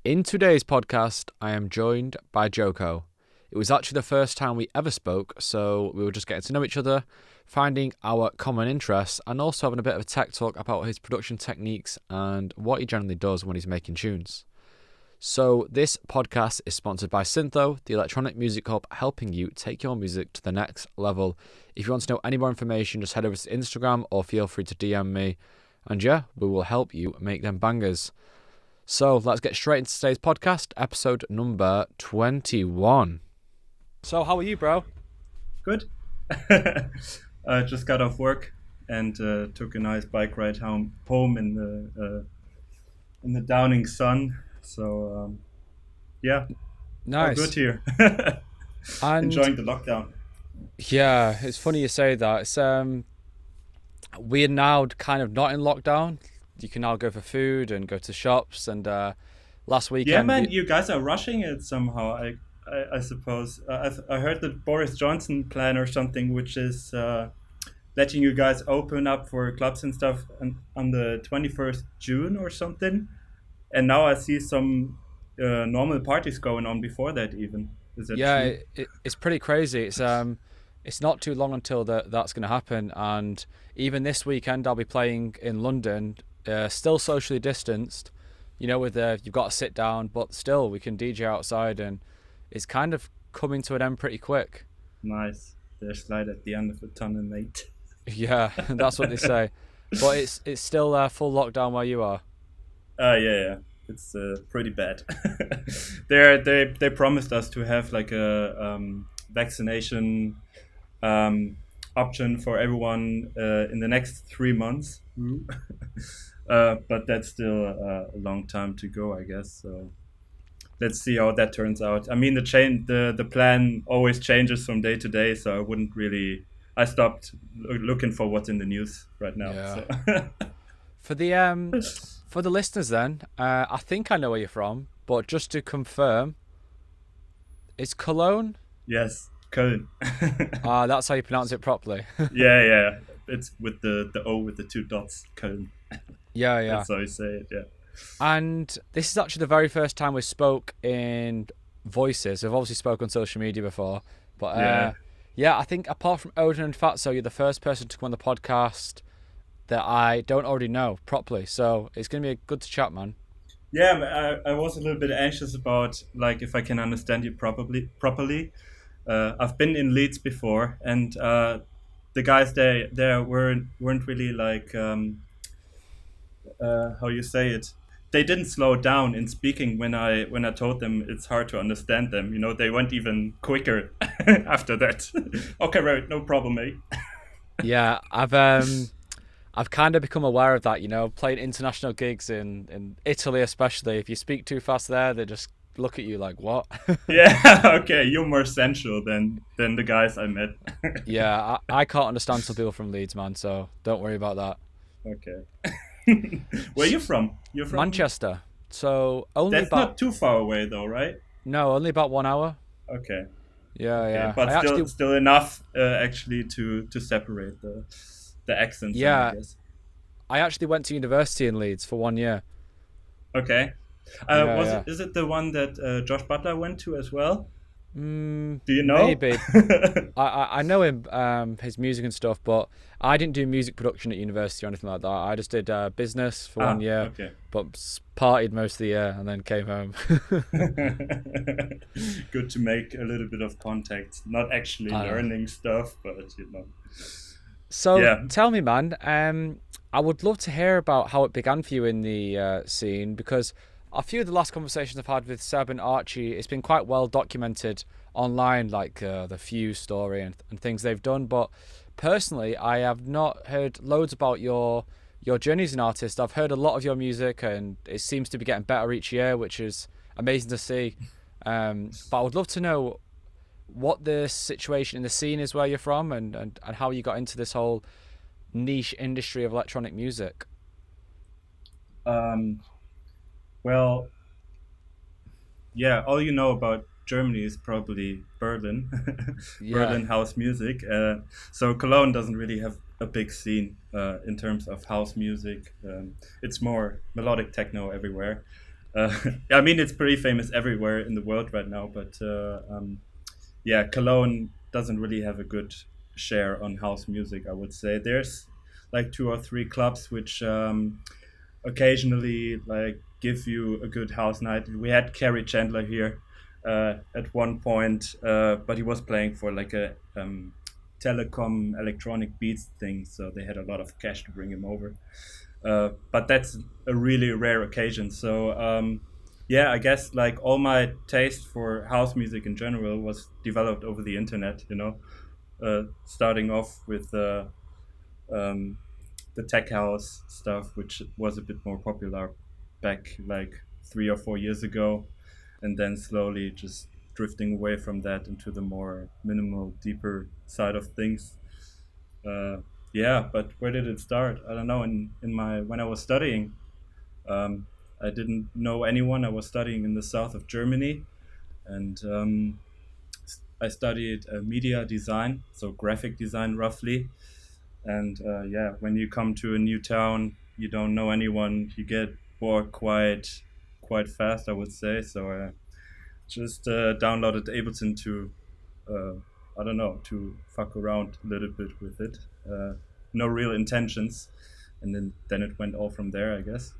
In today's podcast, I am joined by DJOKO. It was actually the first time we ever spoke, so we were just getting to know each other, finding our common interests, and also having a bit of a tech talk about his production techniques and what he generally does when he's making tunes. So this podcast is sponsored by SYNTHO, the electronic music hub, helping you take your music to the next level. If you want to know any more information, just head over to Instagram or feel free to DM me. And yeah, we will help you make them bangers. So let's get straight into today's podcast, episode number 21. So how are you, bro? Good. I just got off work and took a nice bike ride home in the downing sun. So yeah, Nice. all good here. And Enjoying the lockdown. yeah, it's funny you say that. It's we're now kind of not in lockdown. You can now go for food and go to shops. And last weekend, Yeah, man, you guys are rushing it somehow. I suppose I heard the Boris Johnson plan or something, which is letting you guys open up for clubs and stuff on the 21st June or something. And now I see some normal parties going on before that even. Is that yeah, true? it's pretty crazy. It's not too long until that's going to happen. And even this weekend, I'll be playing in London, still socially distanced. You know, with you've got to sit down, but still we can DJ outside, and it's kind of coming to an end pretty quick. Nice. There's light at the end of the tunnel, mate. Yeah, that's what they say. But it's still full lockdown where you are. Yeah. It's pretty bad. They promised us to have like a vaccination option for everyone in the next 3 months. But that's still a long time to go, I guess. So let's see how that turns out. I mean, the plan always changes from day to day, so I wouldn't really. I stopped looking for what's in the news right now. Yeah. So. For the listeners, then, I think I know where you're from, but just to confirm, it's Cologne. Yes, Köln. That's how you pronounce it properly. Yeah. It's with the O with the 2 dots, Köln. Yeah. That's how you say it, yeah. And this is actually the very first time we spoke in voices. We've obviously spoken on social media before, but yeah, I think apart from Odin and Fatso, you're the first person to come on the podcast that I don't already know properly. So it's going to be good to chat, man. Yeah, I was a little bit anxious about like if I can understand you properly. I've been in Leeds before, and the guys there weren't really like how you say it. They didn't slow down in speaking when I told them it's hard to understand them. You know, they went even quicker after that. Okay, right, no problem, mate. Yeah, I've kind of become aware of that, you know, playing international gigs in Italy especially. If you speak too fast there, they just look at you like, what? Yeah, okay, you're more sensual than the guys I met. Yeah, I can't understand some people from Leeds, man, so don't worry about that. Okay. Where are you from? You're from Manchester. So only That's about not too far away though, right? no, only about 1 hour. Okay. Yeah. But still enough actually to separate the accents. Yeah. I guess. I actually went to university in Leeds for 1 year. Okay. Yeah. Is it the one that Josh Butler went to as well? Do you know? Maybe. I know him, his music and stuff, but I didn't do music production at university or anything like that. I just did business for 1 year, okay. but partied most of the year and then came home. Good to make a little bit of contact, not actually learning stuff, but you know. So Yeah. tell me, man, I would love to hear about how it began for you in the scene, because a few of the last conversations I've had with Seb and Archie, it's been quite well documented online, like the Fuse story and things they've done. But personally, I have not heard loads about your journey as an artist. I've heard a lot of your music, and it seems to be getting better each year, which is amazing to see. But I would love to know what the situation in the scene is where you're from, and how you got into this whole niche industry of electronic music. Well, yeah, all you know about Germany is probably Berlin, Yeah. Berlin house music. So Cologne doesn't really have a big scene in terms of house music. It's more melodic techno everywhere. I mean, it's pretty famous everywhere in the world right now, but yeah, Cologne doesn't really have a good share on house music, I would say. There's like two or three clubs which occasionally like give you a good house night. We had Kerry Chandler here at one point, but he was playing for like a telecom electronic beats thing, so they had a lot of cash to bring him over. But that's a really rare occasion. So yeah, I guess like all my taste for house music in general was developed over the internet. Starting off with the tech house stuff, which was a bit more popular back like 3 or 4 years ago, and then slowly just drifting away from that into the more minimal, deeper side of things. Yeah, but where did it start? I don't know. When I was studying, I didn't know anyone. I was studying in the south of Germany, and I studied media design, so graphic design roughly. And yeah, when you come to a new town, you don't know anyone. You get bored quite fast, I would say. So I just downloaded Ableton to I don't know, to fuck around a little bit with it. No real intentions, and then it went all from there, I guess.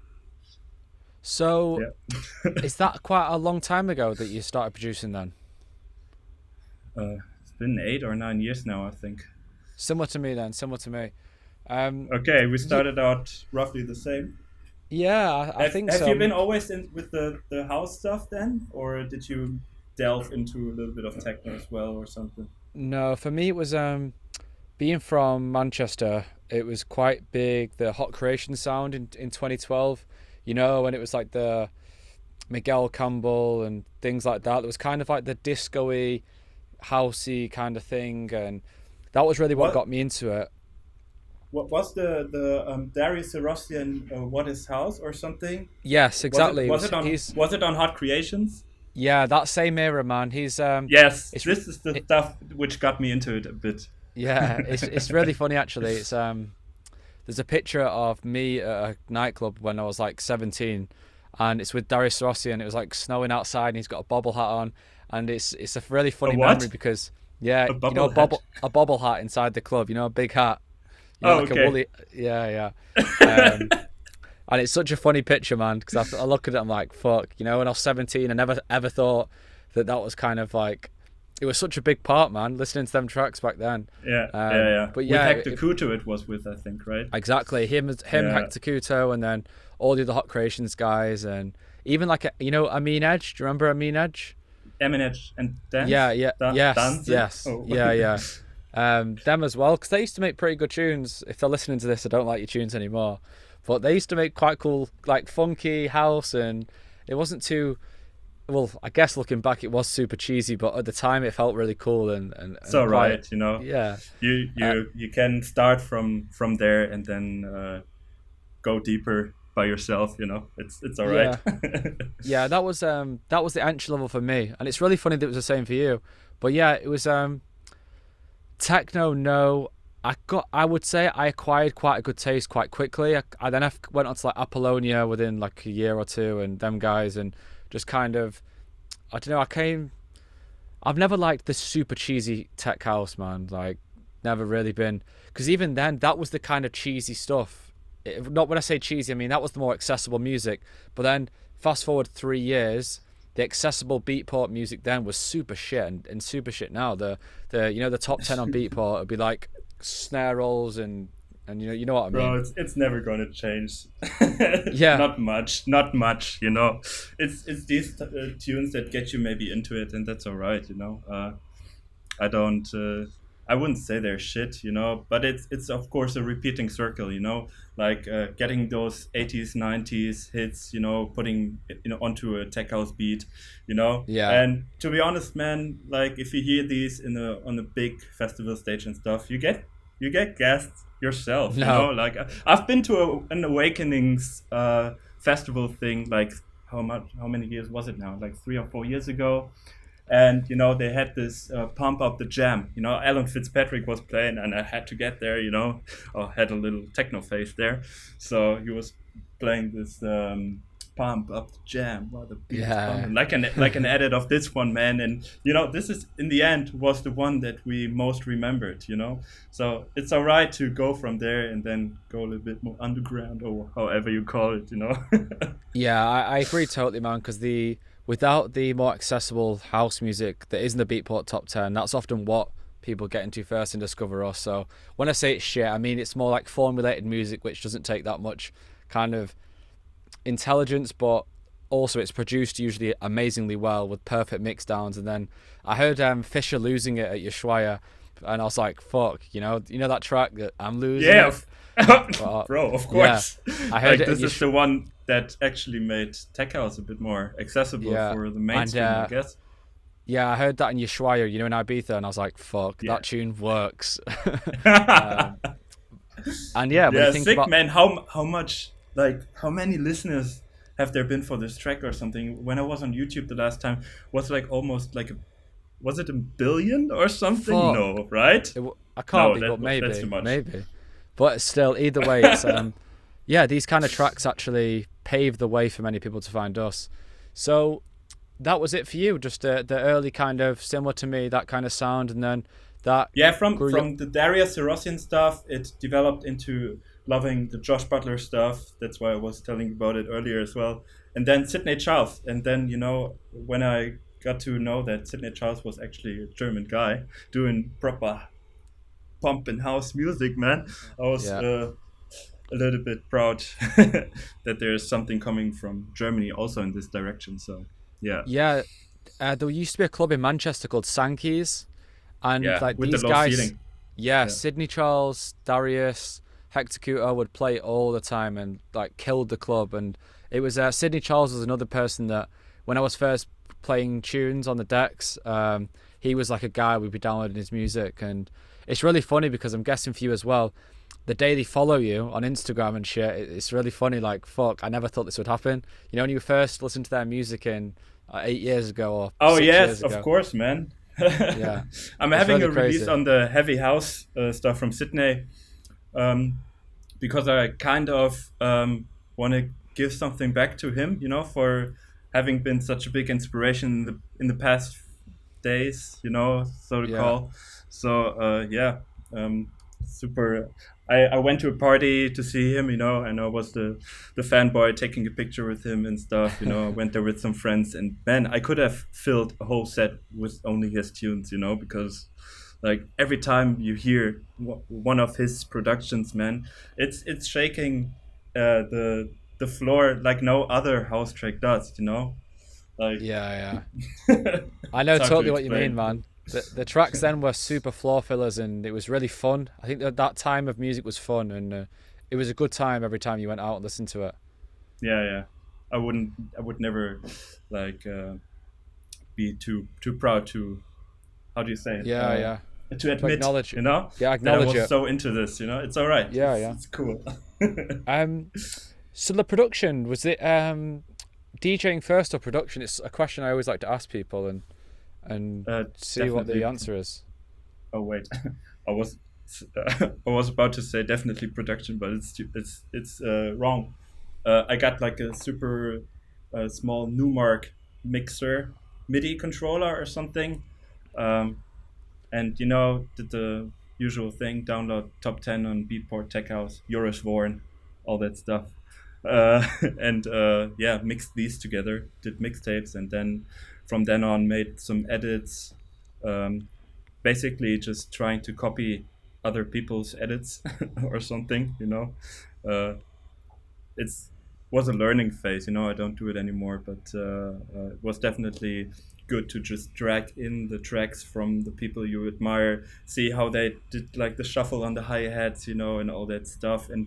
So, Yeah. is that quite a long time ago that you started producing then? It's been 8 or 9 years now, I think. Similar to me then, similar to me. Okay, we started out roughly the same. Yeah, I think so. Have you been always in with the house stuff then, or did you delve into a little bit of techno as well, or something? No, for me it was being from Manchester. It was quite big, the Hot Creation sound in 2012. When it was like the Miguel Campbell and things like that. It was kind of like the disco-y, housey kind of thing, and that was really what got me into it. What was the Darius Sarosian What Is House or something? Yes, exactly. Was it on Hot Creations? Yeah, that same era, man. He's yes. This is the stuff which got me into it a bit. Yeah, it's really funny actually. It's there's a picture of me at a nightclub when I was like 17, and it's with Darius Sarosian. It was like snowing outside, and he's got a bobble hat on, and it's a really funny memory because a bobble hat inside the club. A big hat. Like okay. A woolly, yeah. And it's such a funny picture, man, because I look at it, I'm like, fuck, when I was 17, I never ever thought that was kind of like, it was such a big part, man, listening to them tracks back then. Yeah. But yeah, with Hector Couto it was with, I think, right? Exactly, him, Hector Couto, and then all the other Hot Creations guys, and even like, Amin Edge, do you remember Amin Edge? Amin Edge and Dance? Yes. Oh. Yeah. Them as well, because they used to make pretty good tunes. If they're listening to this, I don't like your tunes anymore, but they used to make quite cool, like funky house, and it wasn't too, well, I guess looking back it was super cheesy, but at the time it felt really cool and so right, yeah, you can start from there and then go deeper by yourself. It's all right. Yeah, that was the entry level for me, and it's really funny that it was the same for you. But yeah, it was techno. No, I would say I acquired quite a good taste quite quickly. I then went on to like Apollonia within like a year or two, and them guys, and just kind of, I don't know, I've never liked the super cheesy tech house, man. Like, never really been, because even then that was the kind of cheesy stuff. Not when I say cheesy, I mean that was the more accessible music. But then fast forward 3 years, the accessible Beatport music then was super shit, and super shit now. The top 10 on Beatport would be like snare rolls and you know what I mean. Bro, it's never gonna change. Yeah, not much. It's these tunes that get you maybe into it, and that's all right. I wouldn't say they're shit, but it's of course a repeating circle, like getting those 80s, 90s hits, putting onto a tech house beat, Yeah. And to be honest, man, like if you hear these on a big festival stage and stuff, you get gassed yourself. No. Like I've been to an Awakenings festival thing, like how many years was it now? Like 3 or 4 years ago. And they had this Pump Up the Jam. Alan Fitzpatrick was playing, and I had to get there. I had a little techno face there, so he was playing this pump up the jam while the beat is Yeah. pumping. Like an edit of this one, man. And this is in the end was the one that we most remembered. So it's all right to go from there and then go a little bit more underground or however you call it. Yeah, I agree totally, man. Because without the more accessible house music that isn't the Beatport Top 10, that's often what people get into first and discover us. So when I say it's shit, I mean it's more like formulated music, which doesn't take that much kind of intelligence, but also it's produced usually amazingly well with perfect mix downs. And then I heard Fisher losing it at Ushuaia, and I was like, fuck, that track that I'm losing. Yeah, But, bro, of course. Yeah, I heard this is the one that actually made tech house a bit more accessible for the mainstream, I guess. Yeah, I heard that in Ushuaia, in Ibiza, and I was like, fuck, that tune works. And yeah, when you think sick, about... man. How much, how many listeners have there been for this track or something? When I was on YouTube the last time, was almost was it 1 billion or something? Fuck. No, right? I can't be, but maybe. That's too much. Maybe. But still, either way, it's these kind of tracks actually pave the way for many people to find us. So that was it for you, just the early kind of, similar to me, that kind of sound, and then that... Yeah, from the Darius Syrossian stuff, it developed into loving the Josh Butler stuff. That's why I was telling you about it earlier as well. And then Sidney Charles. And then, when I got to know that Sidney Charles was actually a German guy doing proper pump and house music, man, I was a little bit proud that there's something coming from Germany also in this direction. So... Yeah. There used to be a club in Manchester called Sankey's, and with these the low guys, ceiling. Sidney Charles, Darius, Hector Couto would play all the time and killed the club. And it was Sidney Charles was another person that when I was first playing tunes on the decks, he was like a guy we'd be downloading his music. And it's really funny because I'm guessing for you as well, the day they follow you on Instagram and shit, it's really funny. Fuck, I never thought this would happen. When you first listened to their music in 8 years ago or 6 years ago. Of course, man. Yeah, I'm having really a release crazy. on the heavy house stuff from Sydney, because I kind of want to give something back to him, for having been such a big inspiration in the past days, so to call. So super. I went to a party to see him, and I was the fanboy taking a picture with him and stuff, I went there with some friends, and man, I could have filled a whole set with only his tunes, because every time you hear one of his productions, man, it's shaking the floor like no other house track does, Yeah. I know totally what you mean, man. The tracks then were super floor fillers, and it was really fun. I think that time of music was fun, and it was a good time every time you went out and listened to it. Yeah. I would never be too proud to, how do you say it? Yeah. To admit, acknowledge, Yeah, acknowledge that I was it. so into this, It's all right. Yeah. It's cool. So the production, was it DJing first or production? It's a question I always like to ask people and see what the answer is. Oh wait, I was about to say definitely production, but it's wrong. I got a super small Numark mixer MIDI controller or something, and did the usual thing: download top 10 on Beatport, Tech House, Joris Vorn, all that stuff. And mixed these together, did mixtapes, and then from then on made some edits, basically just trying to copy other people's edits or something, it was a learning phase, I don't do it anymore, but it was definitely good to just drag in the tracks from the people you admire, see how they did the shuffle on the hi-hats, and all that stuff, and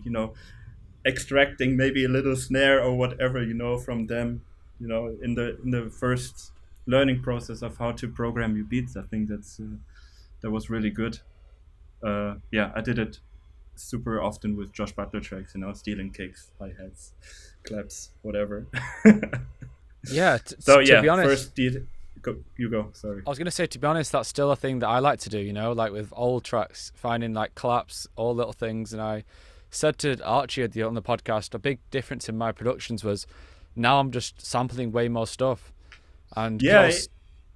extracting maybe a little snare or whatever, from them, in the first learning process of how to program your beats. I think that was really good. I did it super often with Josh Butler tracks, stealing kicks, hi-hats, claps, whatever. Yeah. So to be honest, first you go. Sorry. I was gonna say, to be honest, that's still a thing that I like to do. With old tracks, finding claps, all little things. And I said to Archie on the podcast, a big difference in my productions was now I'm just sampling way more stuff. And 'cause Yeah,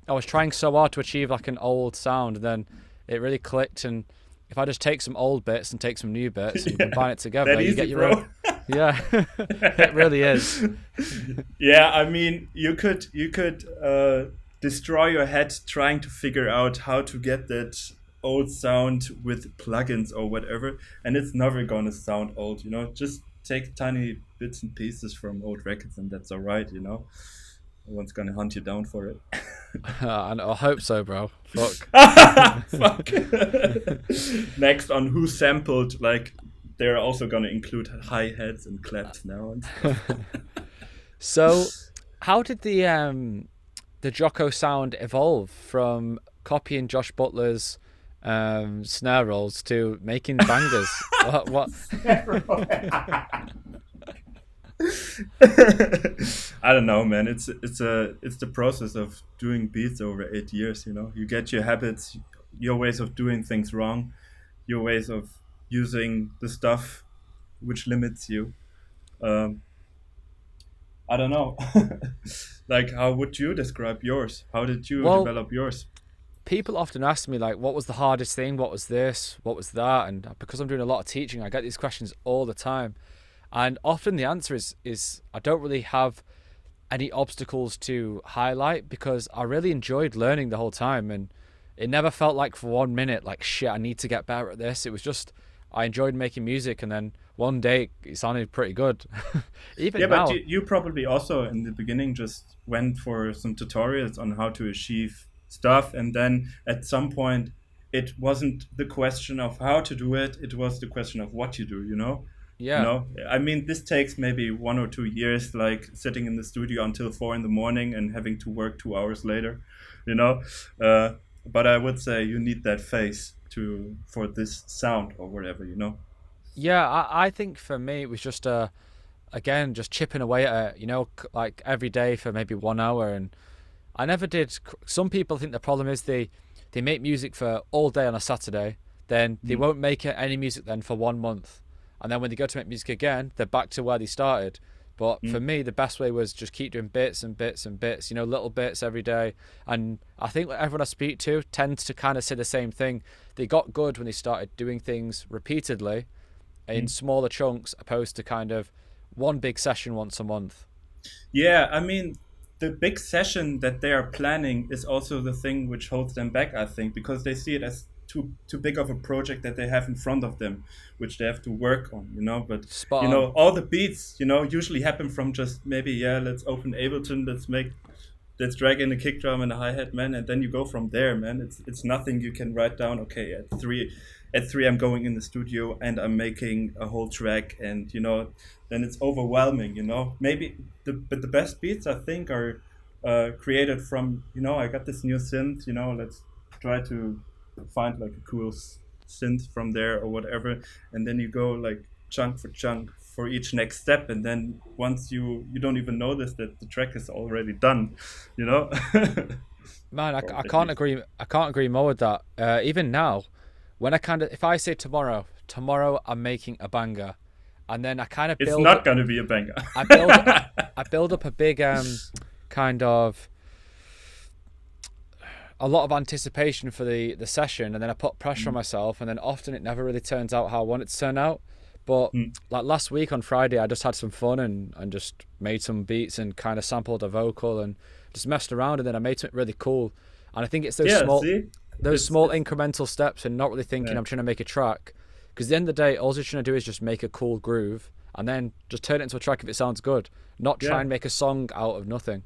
I was trying so hard to achieve like an old sound, and then it really clicked. And if I just take some old bits and take some new bits and combine it together, that you easy, get your bro. own. Yeah, it really is. Yeah, I mean, you could destroy your head trying to figure out how to get that old sound with plugins or whatever, and it's never gonna sound old. Just take tiny bits and pieces from old records, and that's all right. No one's gonna hunt you down for it. And I hope so, bro. Fuck. Fuck. Next on Who Sampled, like they're also gonna include hi-hats and claps now and stuff. So, how did the DJOKO sound evolve from copying Josh Butler's snare rolls to making bangers? what? I don't know, man. It's the process of doing beats over 8 years. You get your habits, your ways of doing things wrong, your ways of using the stuff which limits you. I don't know. Like, how would you describe yours? How did you develop yours? People often ask me, like, what was the hardest thing? What was this? What was that? And because I'm doing a lot of teaching, I get these questions all the time. And often the answer is I don't really have any obstacles to highlight, because I really enjoyed learning the whole time. And it never felt like for 1 minute, like, shit, I need to get better at this. It was just, I enjoyed making music, and then one day it sounded pretty good. Even now. But you probably also in the beginning just went for some tutorials on how to achieve stuff, and then at some point it wasn't the question of how to do it, it was the question of what you do. Yeah. I mean, this takes maybe 1 or 2 years, like sitting in the studio until 4 in the morning and having to work 2 hours later, but I would say you need that phase for this sound or whatever. Yeah, I think for me it was just again, just chipping away at it, like every day for maybe 1 hour. And I never did. Some people think the problem is they make music for all day on a Saturday, then they won't make any music then for 1 month, and then when they go to make music again, they're back to where they started. But for me, the best way was just keep doing bits and bits and bits, little bits every day. And I think everyone I speak to tends to kind of say the same thing. They got good when they started doing things repeatedly in smaller chunks, opposed to kind of one big session once a month. Yeah, I mean, the big session that they are planning is also the thing which holds them back, I think, because they see it as too big of a project that they have in front of them, which they have to work on, But Spot on. all the beats, usually happen from just maybe, let's open Ableton, let's drag in a kick drum and a hi-hat, man, and then you go from there, man. It's nothing you can write down. Okay, at three I'm going in the studio and I'm making a whole track, and then it's overwhelming, Maybe but the best beats, I think, are created from, I got this new synth, let's try to find like a cool synth from there or whatever, and then you go like chunk for chunk for each next step, and then once you don't even notice that the track is already done. Man, I can't agree more with that. Even now, when if I say tomorrow I'm making a banger, and then I kind of build, it's not going to be a banger. I build up a big kind of a lot of anticipation for the session, and then I put pressure on myself, and then often it never really turns out how I want it to turn out. But like last week on Friday, I just had some fun and just made some beats and kind of sampled a vocal and just messed around, and then I made something really cool. And I think it's those small incremental steps, and not really thinking I'm trying to make a track, because at the end of the day, all you're trying to do is just make a cool groove and then just turn it into a track if it sounds good, not try and make a song out of nothing.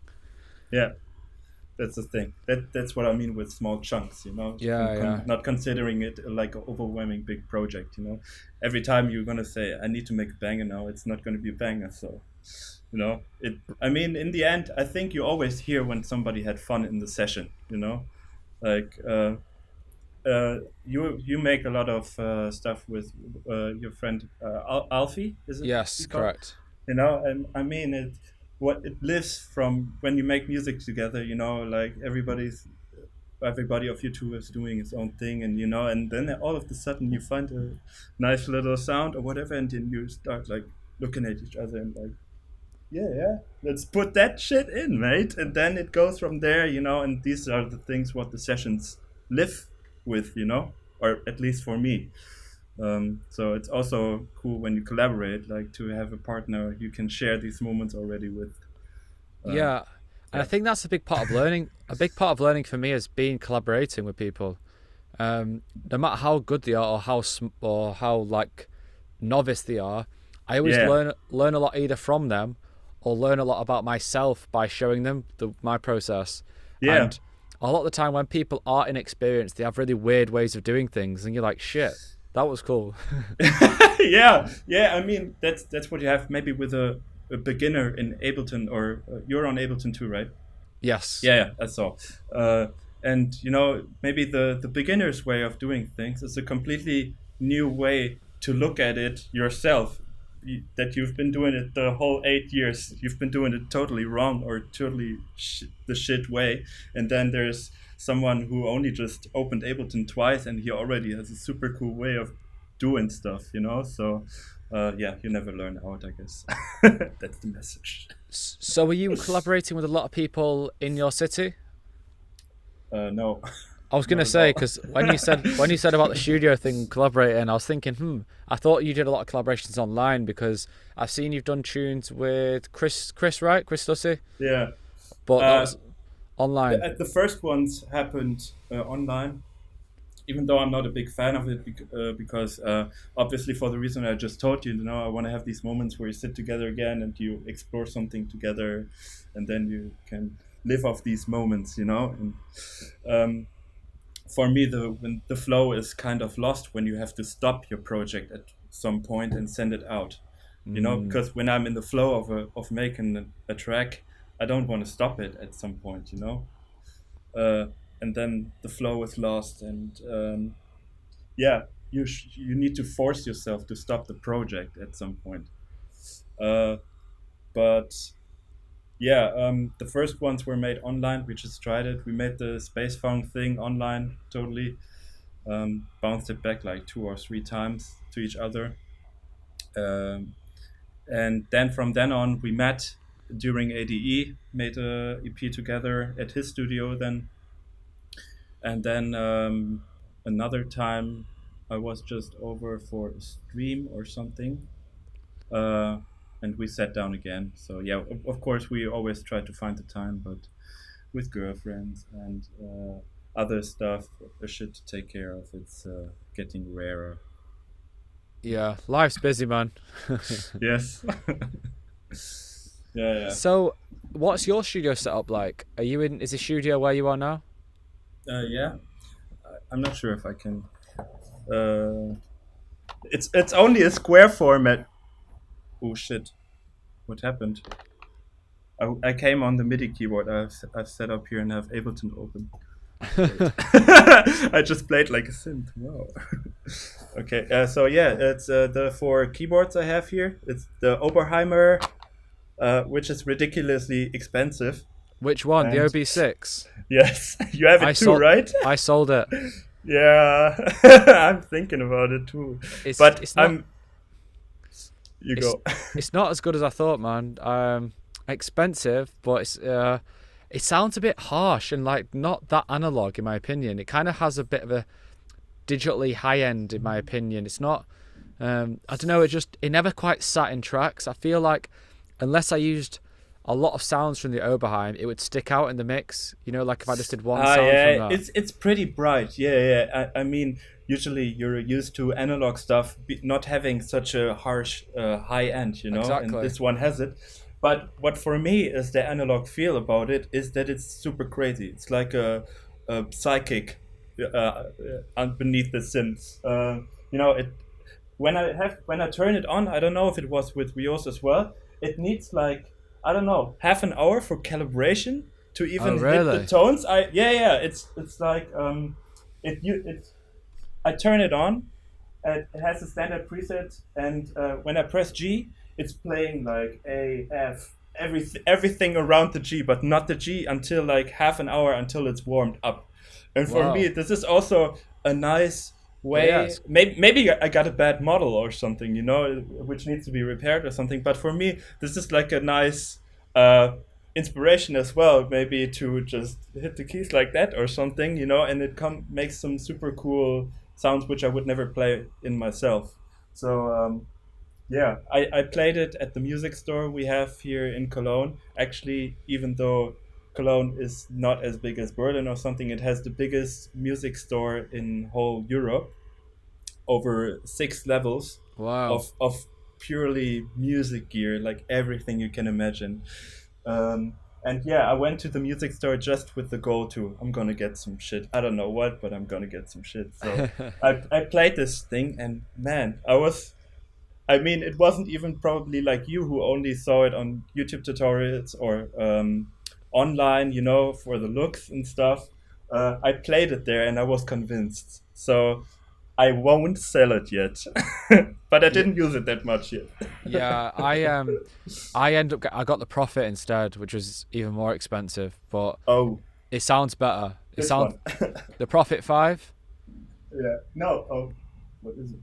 Yeah. That's the thing. That's what I mean with small chunks, Not considering it like an overwhelming big project, Every time you're gonna say, I need to make a banger now, it's not gonna be a banger. So, I mean, in the end, I think you always hear when somebody had fun in the session, Like, you make a lot of stuff with your friend Alfie, is it? Yes, correct. And I mean it lives from when you make music together, like everybody of you two is doing its own thing, and and then all of a sudden you find a nice little sound or whatever, and then you start like looking at each other and like, Yeah. Let's put that shit in, mate. And then it goes from there, and these are the things what the sessions live with, or at least for me. So it's also cool when you collaborate, like to have a partner you can share these moments already with. Yeah. And I think that's a big part of learning. A big part of learning for me has been collaborating with people. No matter how good they are or how like novice they are, I always learn a lot either from them or learn a lot about myself by showing them my process. Yeah. And a lot of the time when people are inexperienced, they have really weird ways of doing things, and you're like, shit, that was cool. Yeah. I mean, that's what you have maybe with a beginner in Ableton, or you're on Ableton too, right? Yes. Yeah, that's all. And maybe the beginner's way of doing things is a completely new way to look at it yourself. That you've been doing it the whole 8 years, you've been doing it totally wrong or totally the shit way, and then there's someone who only just opened Ableton twice and he already has a super cool way of doing stuff. So you never learn out, I guess. That's the message. So were you collaborating with a lot of people in your city? No. I was going to say, because when you said about the studio thing, collaborating, I was thinking, I thought you did a lot of collaborations online, because I've seen you've done tunes with Chris, right? Chris Dussy? Yeah. But that was online. The first ones happened online, even though I'm not a big fan of it, because obviously for the reason I just told you, I want to have these moments where you sit together again and you explore something together, and then you can live off these moments, and for me, when the flow is kind of lost when you have to stop your project at some point and send it out, because when I'm in the flow of making a track, I don't want to stop it at some point, and then the flow is lost, and you need to force yourself to stop the project at some point. But the first ones were made online. We just tried it. We made the space funk thing online totally. Bounced it back like 2 or 3 times to each other. And then from then on, we met during ADE, made a EP together at his studio then. And then another time, I was just over for a stream or something. And we sat down again. So of course we always try to find the time, but with girlfriends and other stuff, shit to take care of, it's getting rarer. Yeah, life's busy, man. Yes. Yeah. So, what's your studio setup like? Are you in? Is the studio where you are now? Yeah. I'm not sure if I can. It's only a square format. Oh shit! What happened? I came on the MIDI keyboard I've set up here and have Ableton open. I just played like a synth. Wow. Okay. It's the 4 keyboards I have here. It's the Oberheimer, which is ridiculously expensive. Which one? The OB6? Yes, you have it too, right? I sold it. Yeah, I'm thinking about it too. It's not as good as I thought, man. Expensive, but it sounds a bit harsh and like not that analog in my opinion. It kind of has a bit of a digitally high end in my opinion. It's not. I don't know. It never quite sat in tracks. I feel like unless I used a lot of sounds from the Oberheim, it would stick out in the mix. Like if I just did one sound from that. It's pretty bright. Yeah. I mean, usually you're used to analog stuff not having such a harsh high end, Exactly. And this one has it. But what for me is the analog feel about it is that it's super crazy. It's like a psychic underneath the synths. When I turn it on, I don't know if it was with Rios as well. It needs like, I don't know, half an hour for calibration to even hit the tones. It's like I turn it on. It has a standard preset, and when I press G, it's playing like A, F, everything around the G, but not the G until like half an hour until it's warmed up. And for me, this is also a nice But yeah, way. Maybe I got a bad model or something, you know, which needs to be repaired or something. But for me, this is like a nice inspiration as well. Maybe to just hit the keys like that or something, you know, and it makes some super cool sounds which I would never play in myself. So yeah, I played it at the music store we have here in Cologne. Actually, even though Cologne is not as big as Berlin or something, it has the biggest music store in whole Europe, over 6 levels wow. of purely music gear, like everything you can imagine. And yeah, I went to the music store just with the goal to, I'm gonna get some shit. I don't know what, but I'm gonna get some shit. So I played this thing, and man, I mean, it wasn't even probably like you who only saw it on YouTube tutorials or online, you know, for the looks and stuff. I played it there and I was convinced. So I won't sell it yet, but I didn't use it that much yet. Yeah, I got the Profit instead, which was even more expensive, but Oh, it sounds better. It this sounds one. the Profit 5. Yeah. No. Oh, what is it?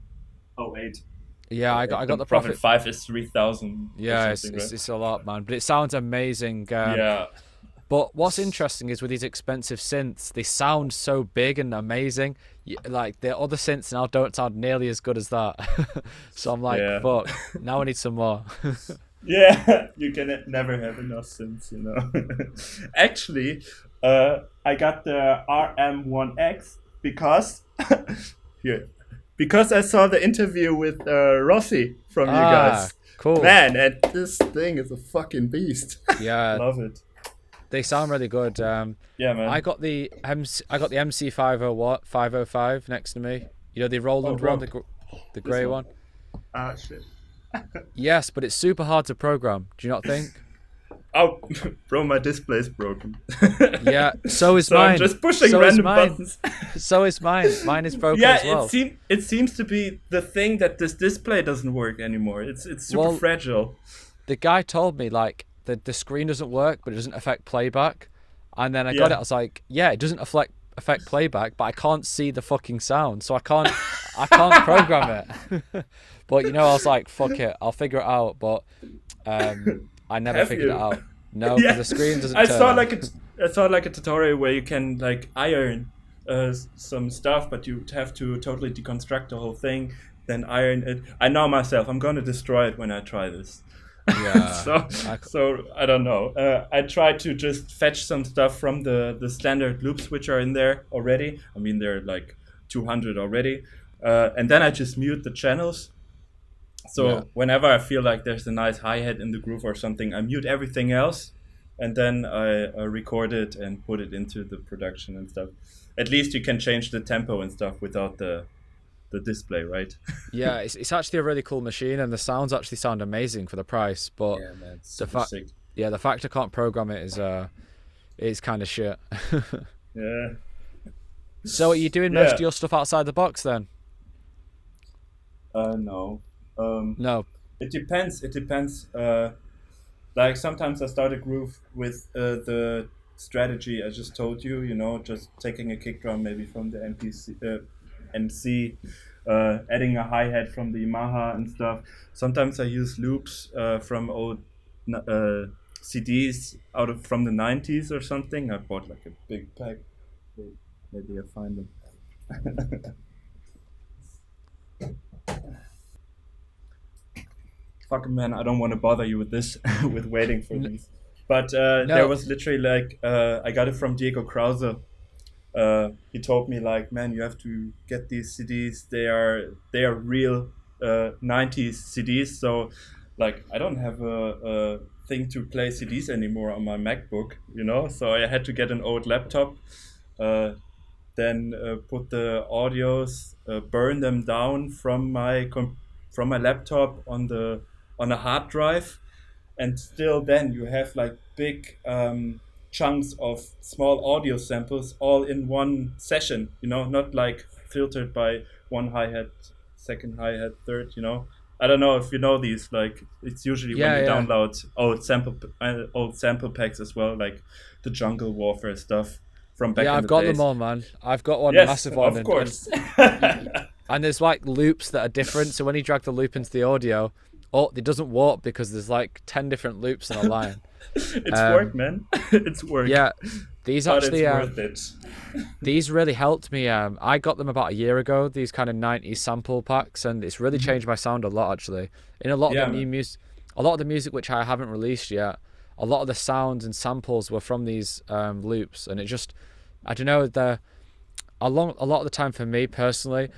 Oh, 8. Yeah, I got the Profit Profit. 5 is 3,000. Yeah, or it's, something, it's right? it's a lot, man. But it sounds amazing. Yeah. But what's interesting is with these expensive synths, they sound so big and amazing. Like the other synths now don't sound nearly as good as that. So I'm like, Yeah. fuck. Now I need some more. Yeah, you can never have enough synths, you know. Actually, I got the RM1X because here, because I saw the interview with Rossi from you guys. Cool. Man, and this thing is a fucking beast. Yeah, Love it. they sound really good. Yeah, man. I got the MC 505 next to me. You know the Roland bro. one, the grey one. Ah, shit. Yes, but it's super hard to program. Do you not think? Oh, bro, my display's broken. Yeah, so is So mine. I'm just pushing So is random mine. buttons. So is mine. Mine is broken Yeah, as well. it seems to be the thing that this display doesn't work anymore. It's super Well, fragile. The guy told me like the screen doesn't work, but it doesn't affect playback. And then I got Yeah. it. I was like, yeah, it doesn't affect playback, but I can't see the fucking sound, so I can't program it. But you know, I was like, fuck it, I'll figure it out. But I never Have figured you? it out. No, because the screen doesn't. I turn saw on. like a tutorial where you can like iron some stuff, but you have to totally deconstruct the whole thing, then iron it. I know myself. I'm gonna destroy it when I try this. Yeah. So I don't know. I tried to just fetch some stuff from the standard loops which are in there already. I mean, they're like 200 already, and then I just mute the channels. So Yeah. whenever I feel like there's a nice hi-hat in the groove or something, I mute everything else, and then I record it and put it into the production and stuff. At least you can change the tempo and stuff without the display, right? Yeah, it's actually a really cool machine, and the sounds actually sound amazing for the price. But man, the fact, the fact I can't program it is kind of shit. Yeah. So are you doing most of your stuff outside the box then? No. No. It depends. Like sometimes I start a groove with the strategy I just told you. You know, just taking a kick drum maybe from the MC, adding a hi hat from the Yamaha and stuff. Sometimes I use loops from old CDs from the 90s or something. I bought like a big pack. Maybe I find them. Fuck man, I don't want to bother you with this, with waiting for these. But there was literally like, I got it from Diego Krause. He told me like, man, you have to get these CDs. They are real 90s CDs. So like, I don't have a thing to play CDs anymore on my MacBook, you know. So I had to get an old laptop. Then put the audios, burn them down from my laptop on a hard drive, and still then you have like big chunks of small audio samples all in one session, you know, not like filtered by one hi-hat, second hi-hat, third, you know. I don't know if you know these, like it's usually when you download old sample packs as well, like the Jungle Warfare stuff. from back in I've the got days. them all, man. I've got one, Yes, massive one. of course. And there's like loops that are different. So when you drag the loop into the audio, it doesn't warp because there's like 10 different loops in a line. It's work, man. It's work. Yeah, these but actually, it's worth it. these really helped me. I got them about a year ago. These kind of 90s sample packs, and it's really changed my sound a lot. Actually, in a lot of the new music, a lot of the music which I haven't released yet, a lot of the sounds and samples were from these loops, and it just, I don't know, a lot of the time for me personally,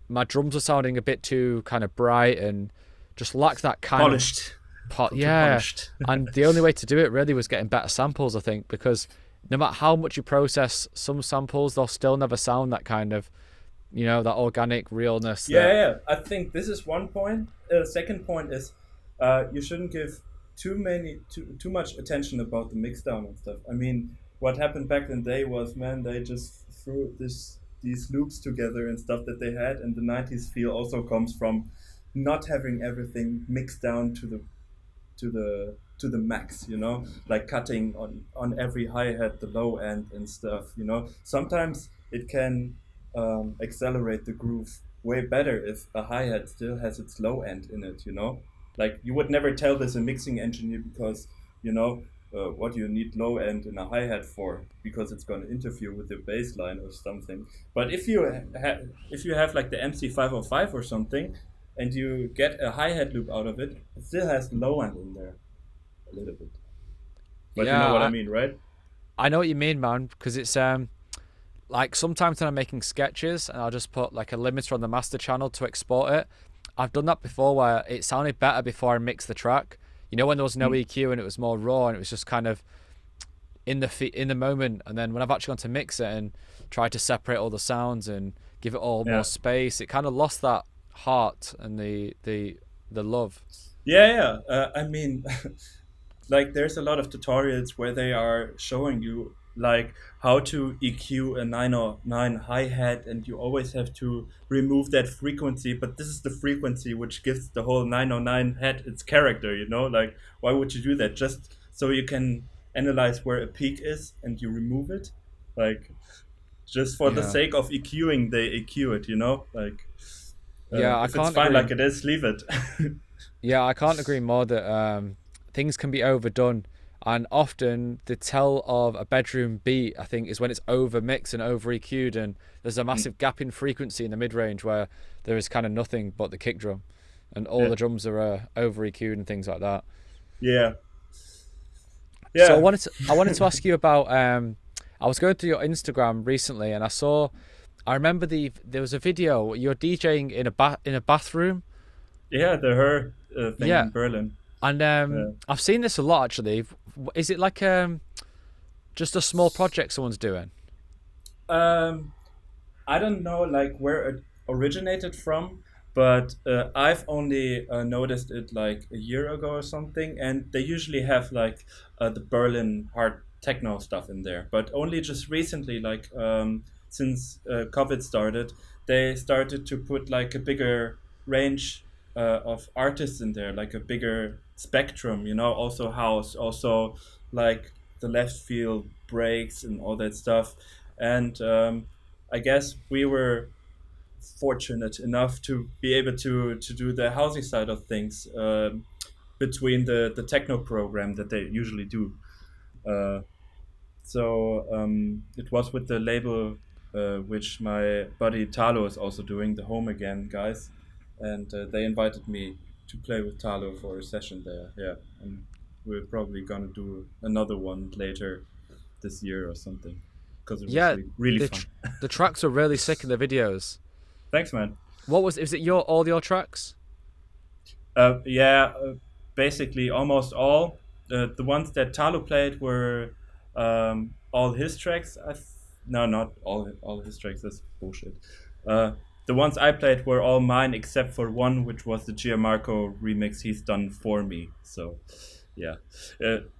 my drums were sounding a bit too kind of bright and just lacked that kind polished. Polished. And the only way to do it really was getting better samples, I think, because no matter how much you process some samples, they'll still never sound that kind of, that organic realness. Yeah. I think this is one point. Second point is you shouldn't give too much attention about the mixdown and stuff. I mean, what happened back in the day was, man, they just threw these loops together and stuff that they had, and the 90s feel also comes from not having everything mixed down to the max, like cutting on every hi-hat the low end and stuff. Sometimes it can accelerate the groove way better if a hi-hat still has its low end in it. Like you would never tell this a mixing engineer because what do you need low end in a hi-hat for? Because it's going to interfere with the bass line or something. But if you have like the MC505 or something, and you get a hi-hat loop out of it, it still has the low end in there a little bit. But you know what I mean, right? I know what you mean, man, because it's like sometimes when I'm making sketches and I'll just put like a limiter on the master channel to export it. I've done that before where it sounded better before I mixed the track. When there was no EQ and it was more raw and it was just kind of in the moment, and then when I've actually gone to mix it and tried to separate all the sounds and give it all more space, it kind of lost that heart and the love. I mean, like there's a lot of tutorials where they are showing you like how to EQ a 909 hi-hat, and you always have to remove that frequency, but this is the frequency which gives the whole 909 hat its character. Like why would you do that? Just so you can analyze where a peak is and you remove it, like just for the sake of EQing they EQ it, like I if can't it's fine agree. like it is, leave it. I can't agree more that things can be overdone, and often the tell of a bedroom beat, I think, is when it's over mixed and over EQ'd, and there's a massive gap in frequency in the mid range where there is kind of nothing but the kick drum, and all the drums are over EQ'd and things like that. So I wanted to ask you about I was going through your Instagram recently and I remember there was a video you were DJing in a bathroom. Yeah, the Her thing in Berlin. And I've seen this a lot actually. Is it like just a small project someone's doing? I don't know like where it originated from, but I've only noticed it like a year ago or something, and they usually have like the Berlin hard techno stuff in there, but only just recently, like since COVID started, they started to put like a bigger range of artists in there, like a bigger spectrum, also house, also like the left field breaks and all that stuff. And I guess we were fortunate enough to be able to do the housing side of things between the techno program that they usually do. So it was with the label which my buddy Talo is also doing, the Home Again guys, and they invited me to play with Talo for a session there. Yeah, and we're probably gonna do another one later this year or something, because it was really fun. The tracks are really sick in the videos. Thanks, man. Is it all your tracks? Basically almost all. The ones that Talo played were all his tracks. No, not all his tracks. That's bullshit. The ones I played were all mine except for one, which was the Gianmarco remix he's done for me. So, yeah.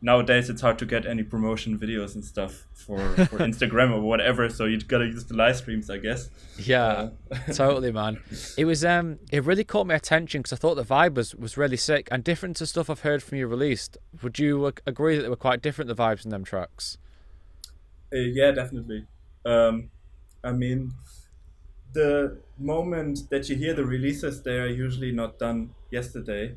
Nowadays it's hard to get any promotion videos and stuff for Instagram or whatever. So you gotta use the live streams, I guess. Yeah, totally, man. It was it really caught my attention because I thought the vibe was really sick and different to stuff I've heard from you released. Would you agree that they were quite different, the vibes in them tracks? Yeah, definitely. Um, I mean, the moment that you hear the releases, they are usually not done yesterday,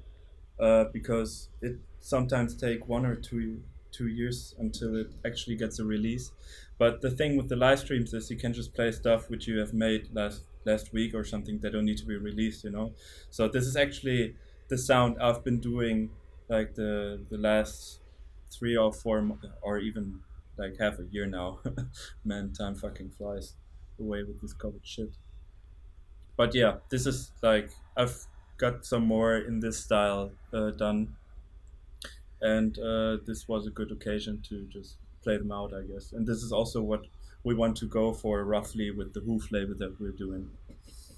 because it sometimes take 1 or 2 years until it actually gets a release. But the thing with the live streams is you can just play stuff which you have made last week or something that don't need to be released, you know. So this is actually the sound I've been doing like the last 3 or 4 or even like half a year now. Man, time fucking flies away with this COVID shit. But yeah, this is like I've got some more in this style done, and this was a good occasion to just play them out, I guess. And this is also what we want to go for roughly with the Hoof label that we're doing.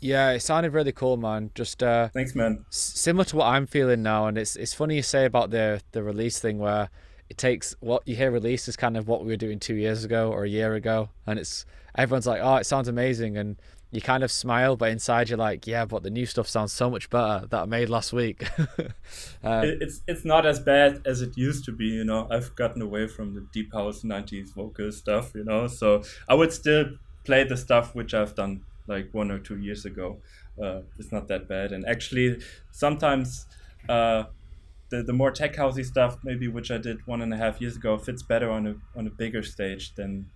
Yeah, it sounded really cool, man. Just Thanks, man. similar to what I'm feeling now, and it's funny you say about the release thing where it takes what you hear release is kind of what we were doing 2 years ago or a year ago, and it's everyone's like, oh, it sounds amazing, and you kind of smile, but inside you're like, yeah, but the new stuff sounds so much better that I made last week. It's not as bad as it used to be, you know. I've gotten away from the deep house 90s vocal stuff, you know, so I would still play the stuff which I've done like 1 or 2 years ago. It's not that bad, and actually sometimes the more tech housey stuff, maybe which I did 1.5 years ago, fits better on a bigger stage than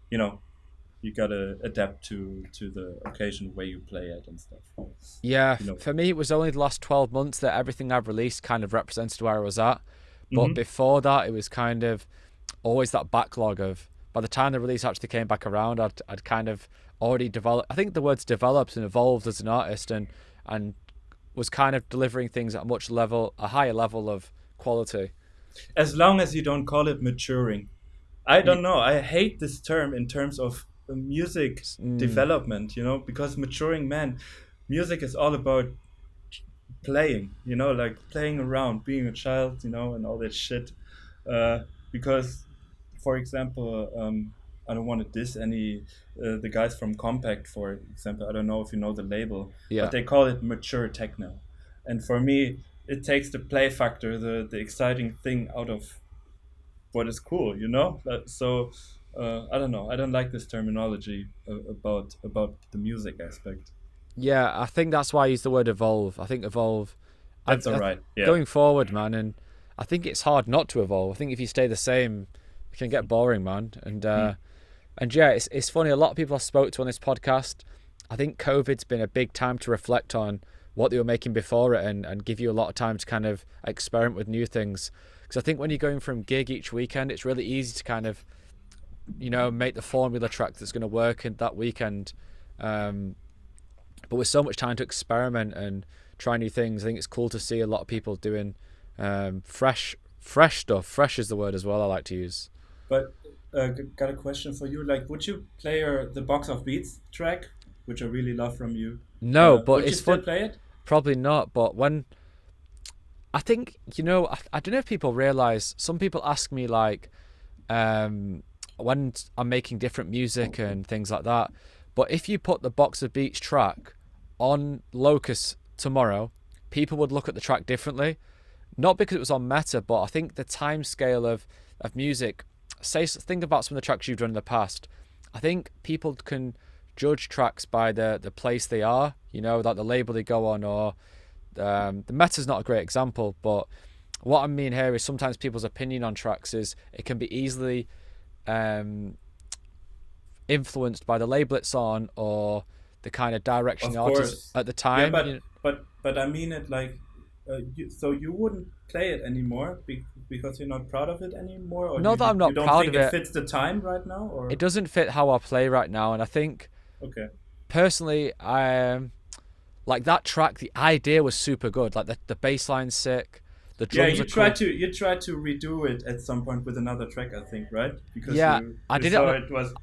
you know. You gotta adapt to the occasion where you play it and stuff. Yeah, You know. for me, it was only the last 12 months that everything I've released kind of represented where I was at. But Hmm. before that, it was kind of always that backlog of, by the time the release actually came back around, I'd kind of already developed, I think the words developed and evolved as an artist, and was kind of delivering things at a higher level of quality. As long as you don't call it maturing. I Y- don't know. I hate this term in terms of music mm, development, you know, because maturing, man, music is all about playing, you know, like playing around, being a child, you know, and all that shit. Because, for example, I don't want to diss any the guys from Compact, for example. I don't know if you know the label, but yeah. they call it mature techno, and for me, it takes the play factor, the exciting thing out of what is cool, you know. So I don't know. I don't like this terminology about the music aspect. Yeah, I think that's why I use the word evolve. I think evolve, That's all right. Yeah. going forward, man, and I think it's hard not to evolve. I think if you stay the same, it can get boring, man. Mm. And yeah, it's funny. A lot of people I spoke to on this podcast, I think COVID's been a big time to reflect on what they were making before it, and give you a lot of time to kind of experiment with new things. Because I think when you're going from gig each weekend, it's really easy to kind of, make the formula track that's going to work in that weekend. Um, but with so much time to experiment and try new things, I think it's cool to see a lot of people doing fresh stuff. Fresh is the word as well I like to use. But got a question for you. Like, would you play the Box of Beats track, which I really love from you? No, but Would you it's still fun. play it? Probably not. But when I think, I don't know if people realize. Some people ask me like, when I'm making different music and things like that. But if you put the Box of Beats track on Locus tomorrow, people would look at the track differently. Not because it was on Meta, but I think the time scale of music. Think about some of the tracks you've done in the past. I think people can judge tracks by the place they are, like the label they go on, or the Meta's not a great example, but what I mean here is sometimes people's opinion on tracks is it can be easily um, influenced by the label it's on or the kind of direction Of the artist course. at the Yeah, time. but I mean it like, so you wouldn't play it anymore because you're not proud of it anymore, or Not that I'm you not don't proud think of it it. fits the time right now, It or doesn't fit how I play right now, and I think okay. personally, I like that track. The idea was super good. Like the bass line's sick, the Yeah, drums are cool. you tried to redo it at some point with another track, I think, right? Because Yeah, I you did it saw on it was.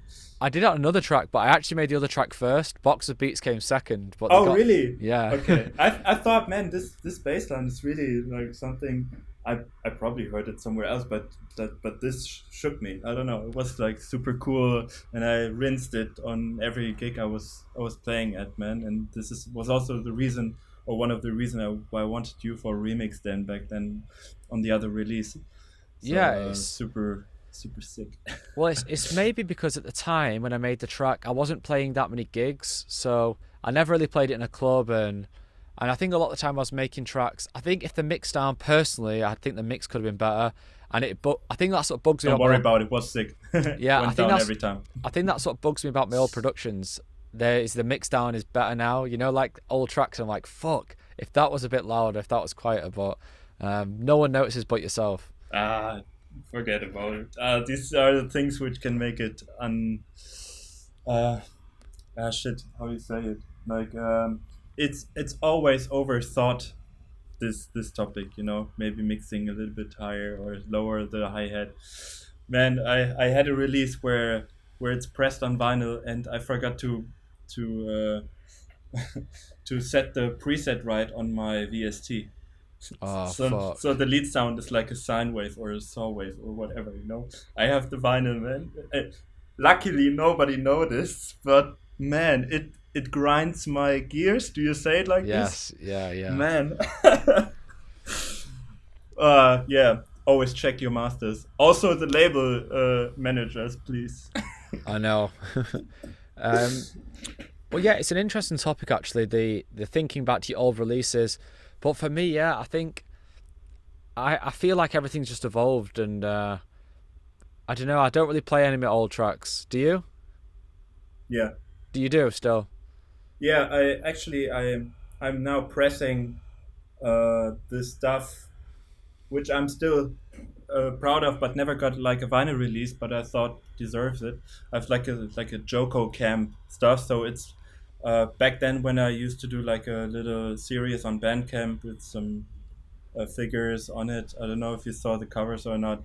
I did it on another track, but I actually made the other track first. Box of Beats came second, but they Oh, got really? yeah. Okay. I thought, man, this bass line is really like something. I probably heard it somewhere else, but this shook me. I don't know. It was like super cool, and I rinsed it on every gig I was playing at, man. And was also the reason, or one of the reason why I wanted you for remix then back then on the other release. So Yeah, it's super. super sick. Well, it's maybe because at the time when I made the track, I wasn't playing that many gigs, so I never really played it in a club, and I think a lot of the time I was making tracks. I think if the mix down personally, I think the mix could have been better, but I think that's what bugs me. Don't worry about it. It was sick. Yeah, Went down every time. I think that's what bugs me about my old productions. There is the mix down is better now. You know, like old tracks, I'm like, fuck, if that was a bit louder, if that was quieter, but no one notices but yourself. Forget about it. These are the things which can make it shit. How do you say it? Like it's always overthought. This topic, you know, maybe mixing a little bit higher or lower the hi hat. Man, I had a release where it's pressed on vinyl and I forgot to to set the preset right on my VST. Oh, So fuck. so the lead sound is like a sine wave or a saw wave or whatever, you know. I have the vinyl, man. Luckily nobody noticed, but man, it grinds my gears. Do you say it like this? Yes, yeah. Man. Yeah. Always check your masters. Also the label managers, please. I know. Well, yeah, it's an interesting topic actually. The thinking back to your old releases, but for me, yeah, I think I feel like everything's just evolved, and I don't know. I don't really play any of my old tracks. Do you? Yeah. Do you do still? Yeah, I'm now pressing the stuff which I'm still proud of, but never got like a vinyl release. But I thought deserves it. I've like a JOKO camp stuff. So it's back then when I used to do like a little series on Bandcamp with some figures on it. I don't know if you saw the covers or not,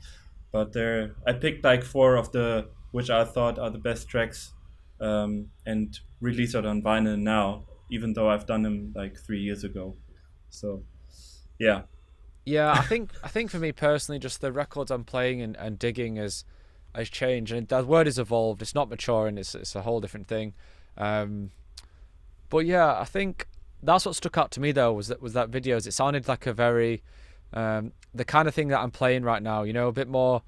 but there I picked like 4 of the which I thought are the best tracks, and release it on vinyl now, even though I've done them like 3 years ago. So yeah. Yeah, I think for me personally, just the records I'm playing and digging has changed, and the word has evolved. It's not maturing. It's a whole different thing. But yeah, I think that's what stuck out to me though was that videos. It sounded like a very the kind of thing that I'm playing right now. You know, a bit more.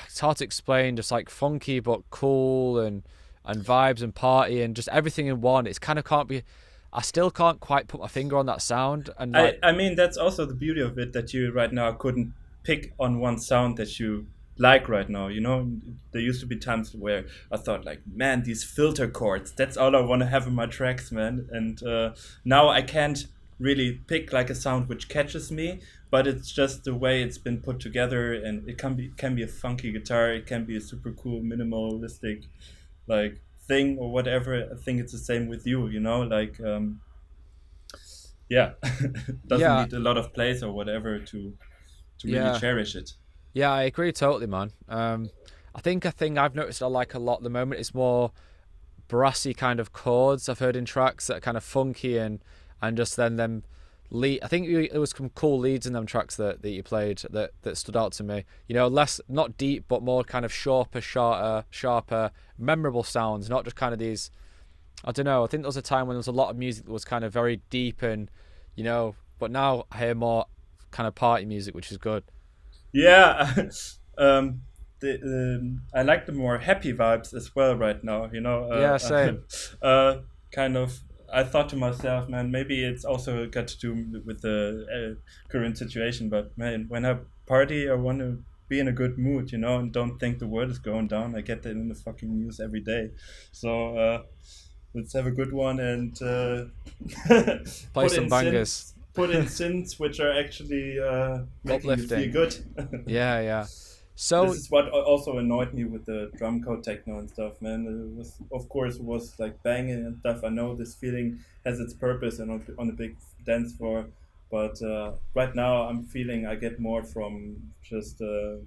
It's hard to explain. Just like funky but cool and vibes and party and just everything in one. It's kind of can't be. I still can't quite put my finger on that sound. And like, I mean, that's also the beauty of it, that you right now couldn't pick on one sound that you like right now. You know, there used to be times where I thought like, man, these filter chords, that's all I want to have in my tracks, man. And now I can't really pick like a sound which catches me, but it's just the way it's been put together, and it can be a funky guitar, it can be a super cool minimalistic like thing or whatever. I think it's the same with you, you know, like yeah. Doesn't yeah, need a lot of plays or whatever to really yeah, cherish it. yeah. I agree totally, man. I think a thing I've noticed I like a lot at the moment is more brassy kind of chords I've heard in tracks that are kind of funky and just then them lead. I think there was some cool leads in them tracks that you played that stood out to me. You know, less not deep but more kind of sharper, memorable sounds, not just kind of these. I don't know. I think there was a time when there was a lot of music that was kind of very deep and, you know, but now I hear more kind of party music, which is good. Yeah. I like the more happy vibes as well right now, you know. Yeah, same. Kind of. I thought to myself, man, maybe it's also got to do with the current situation. But man, when I party, I want to be in a good mood, you know, and don't think the world is going down. I get that in the fucking news every day. So let's have a good one and Play some bangers. Put in synths which are actually making you feel Uplifting. good. Yeah. So This is what also annoyed me with the drum code techno and stuff, man. It was, of course, it was like banging and stuff. I know this feeling has its purpose and on a big dance floor, but right now I'm feeling I get more from just a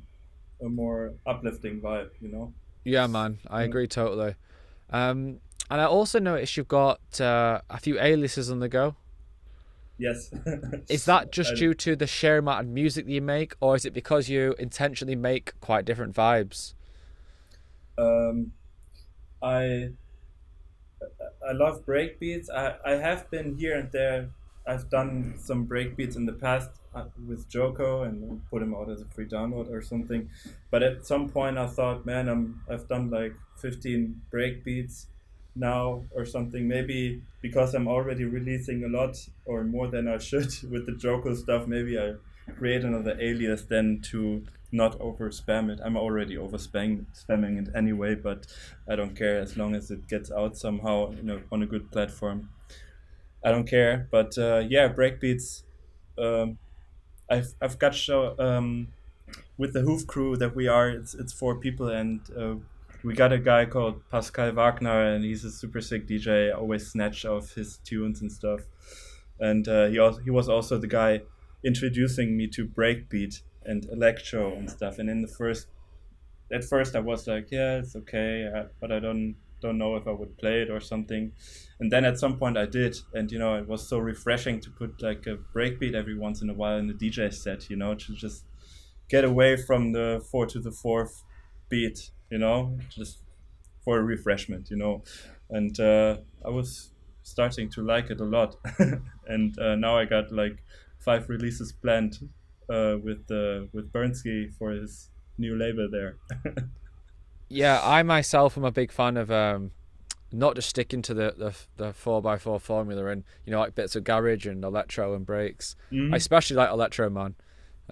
more uplifting vibe, you know. yeah, man, I agree totally. And I also noticed you've got a few aliases on the go. Yes. Is that just due to the sheer amount of music that you make, or is it because you intentionally make quite different vibes? um, I I love breakbeats. I have been here and there I've done some breakbeats in the past with Joko and put him out as a free download or something. But at some point, I thought, man, I've done like 15 breakbeats now or something. Maybe because I'm already releasing a lot or more than I should with the Joko stuff. Maybe I create another alias then to not over spam it. I'm already over spamming it anyway, but I don't care as long as it gets out somehow, on a good platform. I don't care. But yeah, breakbeats. Um, I've got show with the Hoof crew that we are. It's 4 people, and we got a guy called Pascal Wagner, and he's a super sick DJ. Always snatch off his tunes and stuff. And he was also the guy introducing me to breakbeat and electro and stuff. And at first I was like, yeah, it's okay, but I don't know if I would play it or something. And then at some point I did, and it was so refreshing to put like a breakbeat every once in a while in the DJ set, to just get away from the 4/4 beat, just for a refreshment, And I was starting to like it a lot, and now I got like 5 releases planned with Bernsky for his new label there. Yeah, I myself am a big fan of not just sticking to the 4x4 formula and like bits of garage and electro and breaks. I especially like electro, man.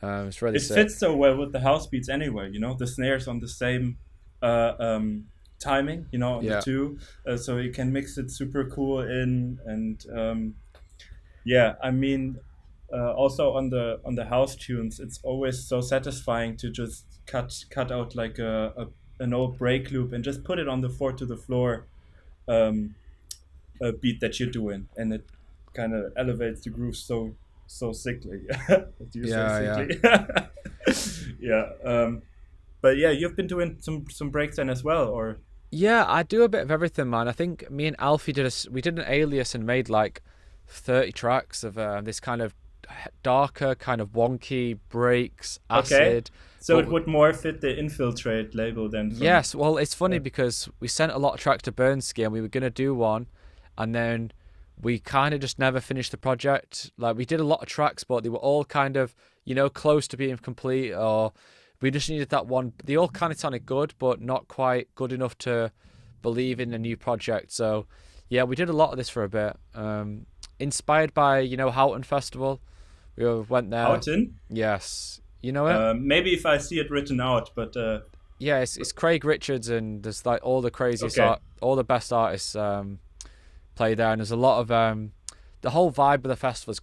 It's really sick. It fits so well with the house beats anyway. The snares on the same timing. The two, so you can mix it super cool in. And yeah, I mean, also on the house tunes, it's always so satisfying to just cut out like an old break loop and just put it on the 4/4 beat that you're doing, and it kind of elevates the groove so sickly. Do you say sickly? Yeah. But yeah, you've been doing some breaks then as well, or? Yeah, I do a bit of everything, man. I think me and Alfie we did an alias and made like 30 tracks of this kind of darker, kind of wonky breaks, acid. Okay. So it would more fit the Infiltrate label then? Yes, well, it's funny because we sent a lot of tracks to Bernsky and we were going to do one, and then we kind of just never finished the project. Like, we did a lot of tracks, but they were all kind of, close to being complete, or we just needed that one. They all kind of sounded good, but not quite good enough to believe in a new project. So, yeah, we did a lot of this for a bit. Inspired by, Houghton Festival. We went there. Houghton? Yes. You know it? Maybe if I see it written out, but... Yeah, it's Craig Richards, and there's like all the craziest all the best artists play there, and there's a lot of the whole vibe of the festival is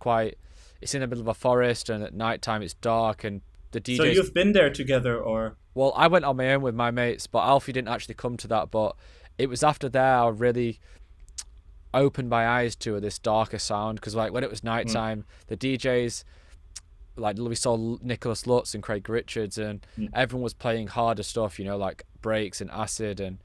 it's in the middle of a forest, and at night time it's dark, and the DJs... So you've been there together, or? Well, I went on my own with my mates, but Alfie didn't actually come to that. But it was after there I really opened my eyes to this darker sound, because like when it was nighttime, the DJs, like we saw Nicholas Lutz and Craig Richards, and everyone was playing harder stuff, like breaks and acid. And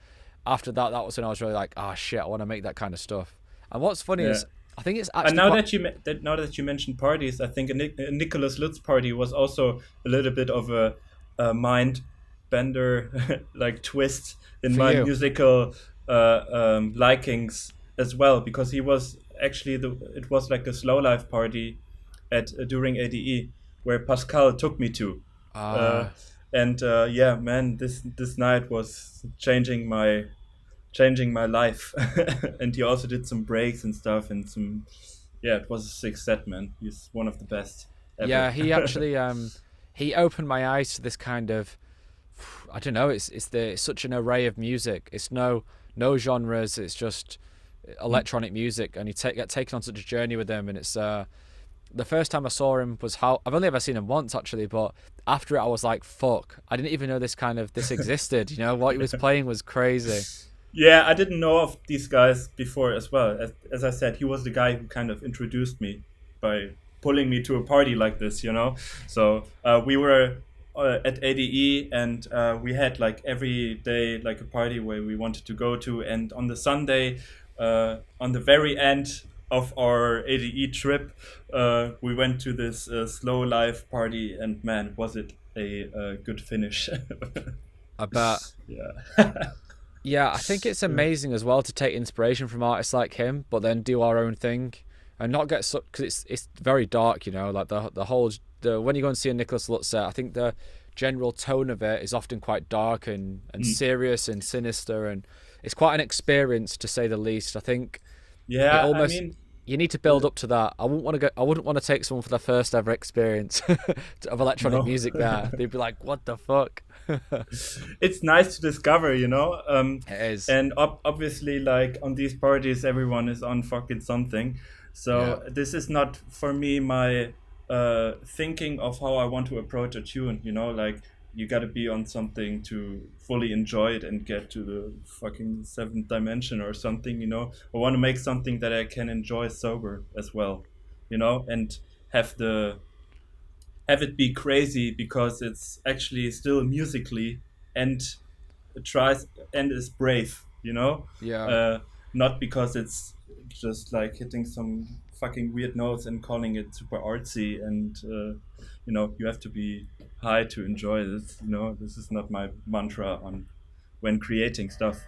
after that was when I was really like, shit, I want to make that kind of stuff. And what's funny is, I think it's actually... And now that you mentioned parties, I think a Nicholas Lutz party was also a little bit of a mind bender like twist in my musical likings as well, because he was actually it was like a slow life party during ADE where Pascal took me to, and yeah, man, this night was changing my life. And he also did some breaks and stuff, and it was a sick set, man. He's one of the best ever. Yeah, he actually he opened my eyes to this kind of, I don't know, it's such an array of music. It's no genres, it's just electronic music, and you get taken on such a journey with him. And it's the first time I saw him was I've only ever seen him once actually, but after it I was like, fuck, I didn't even know this existed. What he was playing was crazy. Yeah, I didn't know of these guys before as well. As I said, he was the guy who kind of introduced me by pulling me to a party like this, So we were at ADE, and we had like every day like a party where we wanted to go to. And on the Sunday, on the very end of our ADE trip, we went to this slow life party, and man, was it a good finish. I bet. Yeah. Yeah, I think it's amazing as well to take inspiration from artists like him, but then do our own thing. and not get so, because it's very dark, you know, like the whole when you go and see a Nicholas Lutz set, I think the general tone of it is often quite dark and serious and sinister, and it's quite an experience to say the least. I think I mean, you need to build up to that. I wouldn't want to take someone for their first ever experience of electronic music there. They'd be like, what the fuck? It's nice to discover, you know. It is. And obviously, like on these parties, everyone is on fucking something. So this is not for me my thinking of how I want to approach a tune, you know, like you got to be on something to fully enjoy it and get to the fucking seventh dimension or something, you know. I want to make something that I can enjoy sober as well, you know, and have it be crazy because it's actually still musically and it tries and is brave, you know. Not because it's just like hitting some fucking weird notes and calling it super artsy, and you know, you have to be high to enjoy this, you know. This is not my mantra on when creating stuff.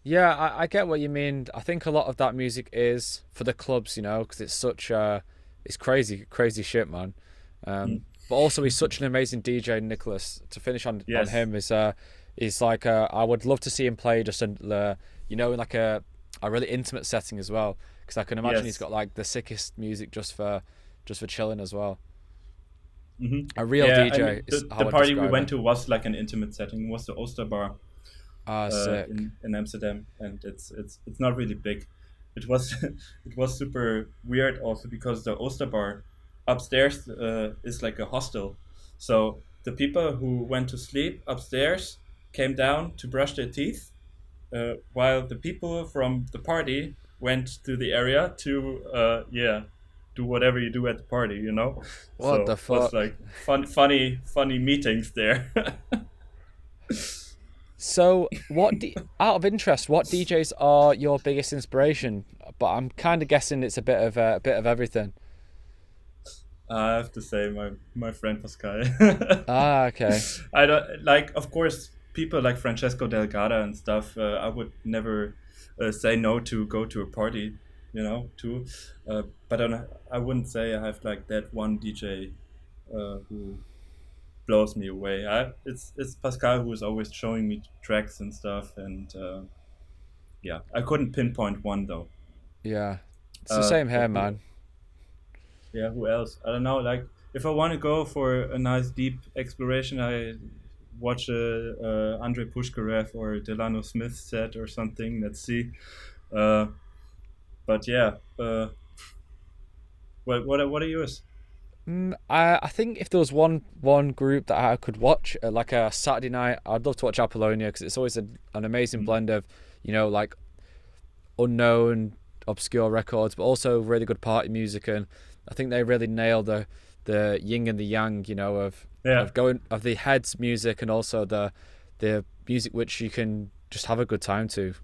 Yeah, I get what you mean. I think a lot of that music is for the clubs, you know, because it's such it's crazy shit, man. But also he's such an amazing DJ, Nicholas. To finish on him is like I would love to see him play just you know, in like a really intimate setting as well, because I can imagine he's got like the sickest music just for chilling as well. A real DJ. I mean, the party we went to was like an intimate setting. It was the Oster Bar in Amsterdam, and it's not really big. It was it was super weird also because the Oster Bar upstairs is like a hostel. So the people who went to sleep upstairs came down to brush their teeth, while the people from the party went to the area to do whatever you do at the party, you know. What the fuck? It was like funny meetings there. So out of interest, what DJs are your biggest inspiration? But I'm kind of guessing it's a bit of everything. I have to say my friend Pascal. Okay. I don't like, of course, people like Francesco Delgado and stuff. I would never say no to go to a party, you know, too. But I wouldn't say I have like that one DJ who blows me away. It's Pascal who is always showing me tracks and stuff, and I couldn't pinpoint one though. Yeah, it's the same here, man. Yeah, who else? I don't know. Like, if I want to go for a nice deep exploration, I watch a Andrei Pushkarev or Delano Smith set or something. Let's see. But yeah, what are yours? I think if there was one group that I could watch like a Saturday night, I'd love to watch Apollonia, because it's always an amazing blend of, you know, like unknown, obscure records, but also really good party music. And I think they really nail the yin and the yang, you know, of the heads music and also the music which you can just have a good time to.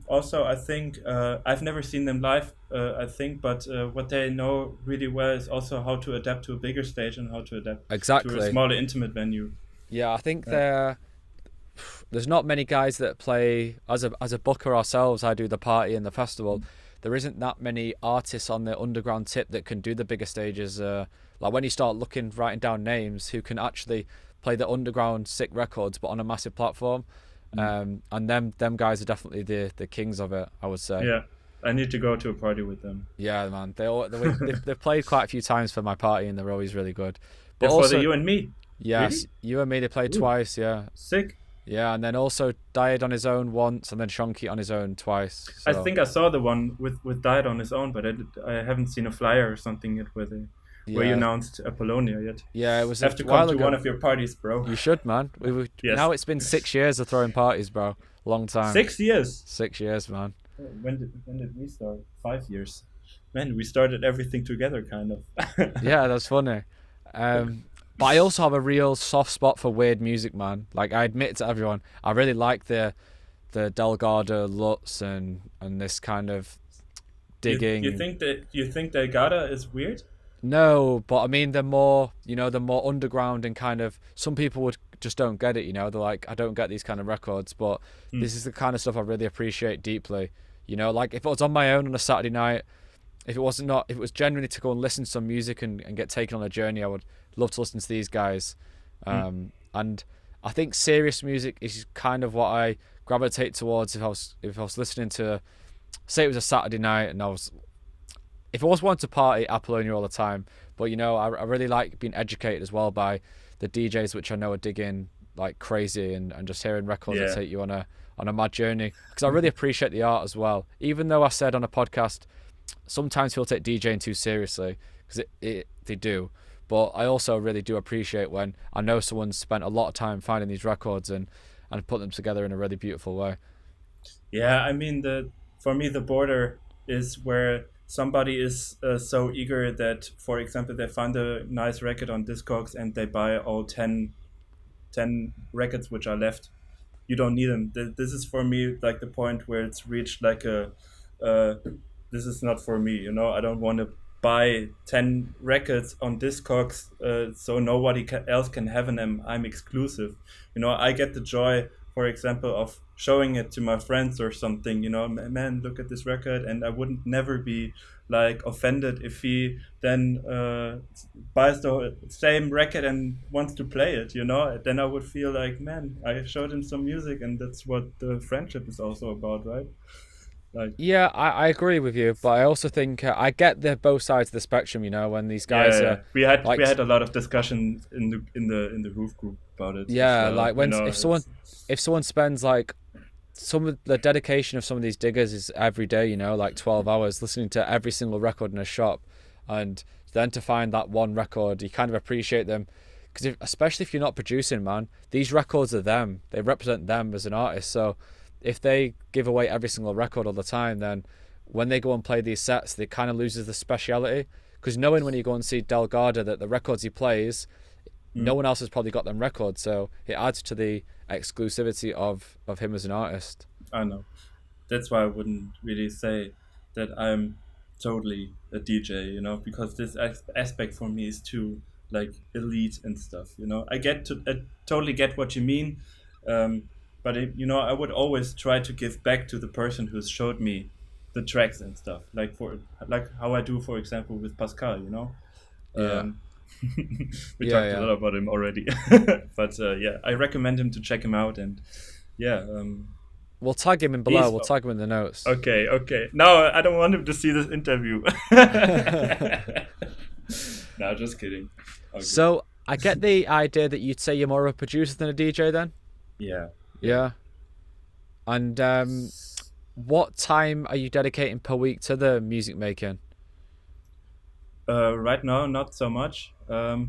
Also, I think I've never seen them live, I think, but what they know really well is also how to adapt to a bigger stage and how to adapt to a smaller, intimate venue. Yeah, I think there's not many guys that play as a booker ourselves. I do the party and the festival. There isn't that many artists on the underground tip that can do the bigger stages. Like when you start writing down names who can actually play the underground sick records, but on a massive platform. And them guys are definitely the kings of it, I would say. Yeah, I need to go to a party with them. Yeah, man, they've played quite a few times for my party, and they're always really good. But also, for the You and Me. Yes, really? You and Me, they played twice. Yeah, sick. Yeah, and then also Died on his own once, and then Shonky on his own twice. So. I think I saw the one with Died on his own, but I haven't seen a flyer or something yet where you announced Apollonia yet. Yeah, it was. I have to come to one of your parties, bro. You should, man. Yes. Now it's been 6 years of throwing parties, bro. Long time. 6 years. 6 years, man. When did we start? 5 years. Man, we started everything together, kind of. Yeah, that's funny. But I also have a real soft spot for weird music, man. Like, I admit to everyone, I really like the Delgado, Lutz, and this kind of digging. You think Delgado is weird? No, but I mean they're more underground, and kind of, some people just don't get it, you know. They're like, I don't get these kind of records, but this is the kind of stuff I really appreciate deeply. You know, like if it was on my own on a Saturday night, if it was genuinely to go and listen to some music and get taken on a journey, I would love to listen to these guys. And I think serious music is kind of what I gravitate towards if I was listening to, say it was a Saturday night and if I was wanting to party, Apollonia all the time. But you know, I really like being educated as well by the DJs, which I know are digging like crazy, and just hearing records that take you on a mad journey. Because I really appreciate the art as well. Even though I said on a podcast, sometimes people take DJing too seriously, because they do. But I also really do appreciate when I know someone's spent a lot of time finding these records and put them together in a really beautiful way. Yeah, I mean, for me, the border is where somebody is so eager that, for example, they find a nice record on Discogs and they buy all 10 records which are left. You don't need them. This is for me like the point where it's reached like this is not for me, you know. I don't want to buy 10 records on Discogs so nobody else can have them. I'm exclusive. You know, I get the joy, for example, of showing it to my friends or something, you know, man, look at this record, and I wouldn't never be like offended if he then buys the same record and wants to play it, you know. Then I would feel like, man, I showed him some music, and that's what the friendship is also about, right? Like, yeah, I agree with you, but I also think I get the both sides of the spectrum. You know, when these guys we had a lot of discussion in the roof group about it. Yeah, well. like when You know, if someone spends like some of the dedication of some of these diggers is every day, you know, like 12 hours listening to every single record in a shop, and then to find that one record, you kind of appreciate them, because especially if you're not producing, man, these records are them. They represent them as an artist. So if they give away every single record all the time, then when they go and play these sets, they kind of loses the speciality. Because knowing when you go and see Delgado that the records he plays, no one else has probably got them records, so it adds to the exclusivity of him as an artist. I know. That's why I wouldn't really say that I'm totally a DJ, you know, because this aspect for me is too like elite and stuff, you know. I totally get what you mean, but you know, I would always try to give back to the person who's showed me the tracks and stuff, like how I do, for example, with Pascal, you know. We talked a lot about him already, but I recommend him to check him out, and we'll tag him in below. We'll tag him in the notes. Okay. No, I don't want him to see this interview. No, just kidding. Okay. So I get the idea that you'd say you're more of a producer than a DJ then? Yeah. And what time are you dedicating per week to the music making? Right now, not so much. I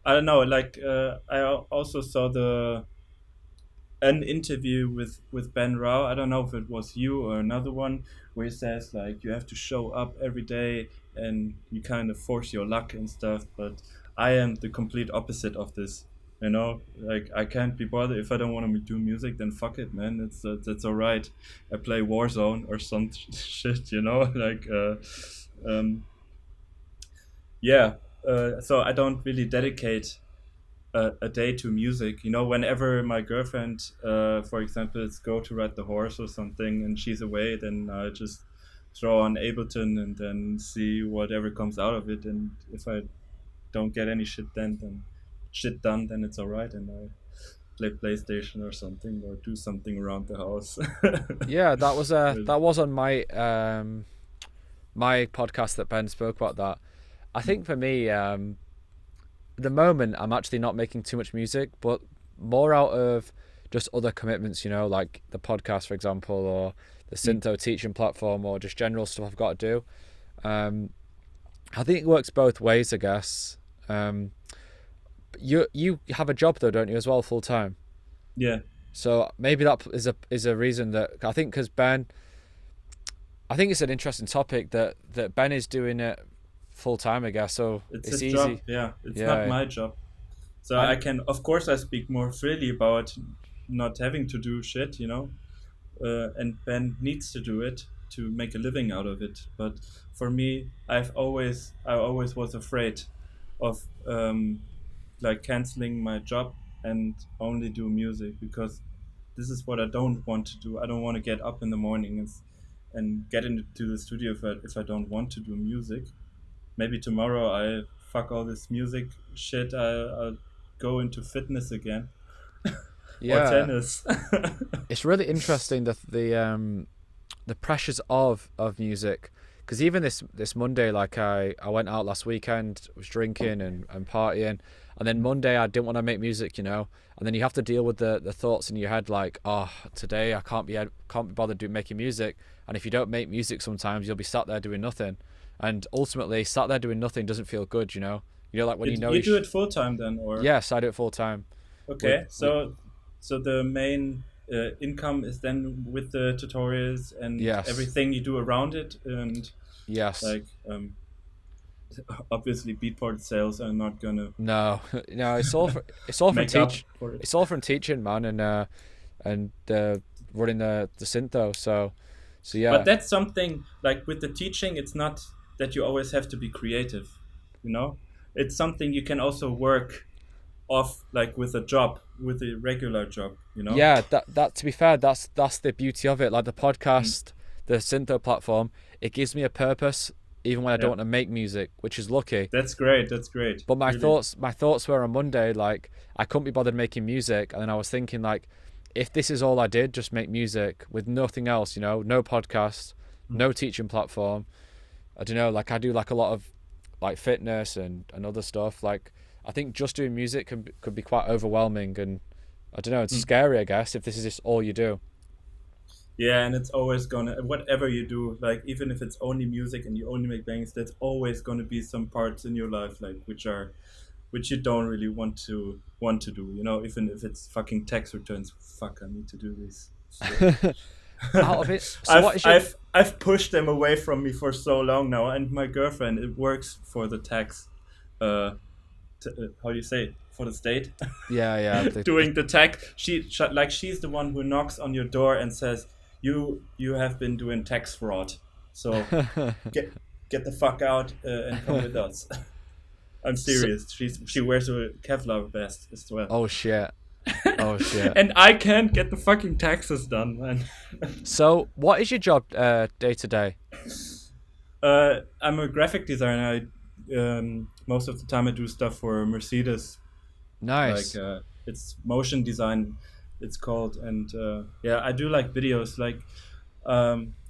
don't know. Like I also saw an interview with Ben Rao. I don't know if it was you or another one, where he says like you have to show up every day and you kind of force your luck and stuff. But I am the complete opposite of this. You know, like I can't be bothered if I don't want to do music. Then fuck it, man. It's all right. I play Warzone or some shit. You know, like. So I don't really dedicate a day to music. You know, whenever my girlfriend, for example, is go to ride the horse or something and she's away, then I just throw on Ableton and then see whatever comes out of it. And if I don't get any shit done, then it's all right. And I play PlayStation or something, or do something around the house. Yeah, that was on my my podcast that Ben spoke about that. I think for me, at the moment, I'm actually not making too much music, but more out of just other commitments, you know, like the podcast, for example, or the SYNTHO teaching platform, or just general stuff I've got to do. I think it works both ways, I guess. You have a job though, don't you, as well, full time? Yeah. So maybe that is a reason that I think, because Ben, I think it's an interesting topic that Ben is doing it full time, I guess. So it's his easy. Job. Yeah, it's not my job. So I can, of course, I speak more freely about not having to do shit, you know. And Ben needs to do it to make a living out of it. But for me, I always was afraid of like canceling my job and only do music, because this is what I don't want to do. I don't want to get up in the morning and get into the studio if I don't want to do music. Maybe tomorrow I fuck all this music shit. I'll go into fitness again or Yeah, tennis. it's really interesting the pressures of music, because even this Monday, like I went out last weekend, was drinking and partying, and then Monday I didn't want to make music, and then you have to deal with the thoughts in your head like, oh, today I can't be bothered making music. And if you don't make music, sometimes you'll be sat there doing nothing, and ultimately sat there doing nothing doesn't feel good. Like when You do it full time then, or? Yes, I do it full time. Okay, so the main income is then with the tutorials and Yes. everything you do around it, and Yes. like obviously beatport sales are not gonna No, it's all from it's all from teaching, man, and running the SYNTHO. So yeah. But that's something like with the teaching, it's not that you always have to be creative, It's something you can also work off, like with a regular job, Yeah, that to be fair, that's the beauty of it. Like the podcast, the SYNTHO platform, it gives me a purpose even when I don't want to make music, which is lucky. That's great. But my thoughts were on Monday, like I couldn't be bothered making music, and then I was thinking like, if this is all I did, just make music with nothing else, no podcast, no teaching platform. I don't know, like I do like a lot of like fitness and other stuff. Like I think just doing music could be quite overwhelming, and I don't know, it's scary, I guess, if this is just all you do. Yeah, and it's always gonna, whatever you do, like even if it's only music and you only make bangs, there's always gonna be some parts in your life like which you don't really want to do, even if it's fucking tax returns. Fuck, I need to do this. Out of it. So I've pushed them away from me for so long now, and my girlfriend, it works for the tax how do you say, for the state. Yeah. Doing the tax, she's the one who knocks on your door and says, you have been doing tax fraud, so get the fuck out and come with us. I'm serious. She wears a Kevlar vest as well. Oh shit. And I can't get the fucking taxes done, man. So what is your job day to day? I'm a graphic designer. Most of the time I do stuff for Mercedes. Nice. Like it's motion design, it's called, and I do like videos. Like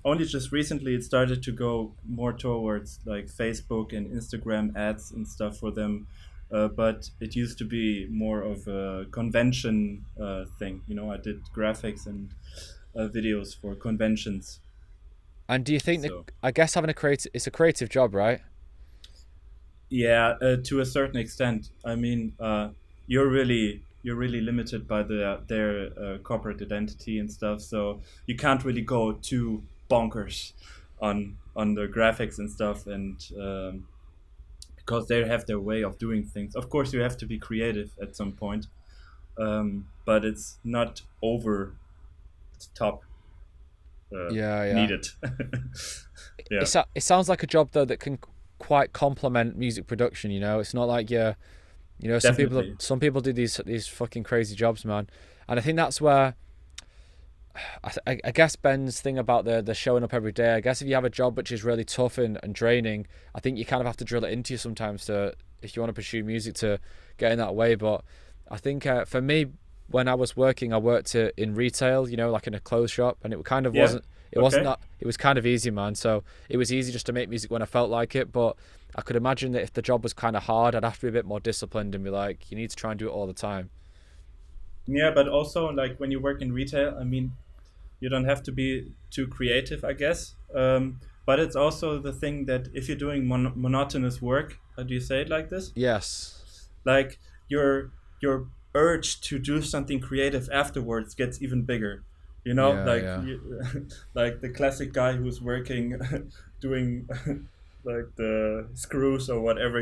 only just recently it started to go more towards like Facebook and Instagram ads and stuff for them. But it used to be more of a convention thing. I did graphics and videos for conventions. And do you think I guess it's a creative job, right? Yeah, to a certain extent. I mean, you're really limited by their corporate identity and stuff, so you can't really go too bonkers on the graphics and stuff, and because they have their way of doing things. Of course, you have to be creative at some point, but it's not over the top. Needed. Yeah. It sounds like a job though that can quite complement music production. It's not like some people do these fucking crazy jobs, man. And I think that's where I guess Ben's thing about the showing up every day. I guess if you have a job which is really tough and draining, I think you kind of have to drill it into you sometimes if you want to pursue music to get in that way. But I think for me, when I was working, I worked in retail, like in a clothes shop, and it kind of wasn't that, it was kind of easy, man. So it was easy just to make music when I felt like it. But I could imagine that if the job was kind of hard, I'd have to be a bit more disciplined and be like, you need to try and do it all the time. Yeah, but also like when you work in retail, I mean, you don't have to be too creative, I guess. But it's also the thing that if you're doing monotonous work, how do you say it like this? Yes. Like your urge to do something creative afterwards gets even bigger. Like the classic guy who's working, doing like the screws or whatever,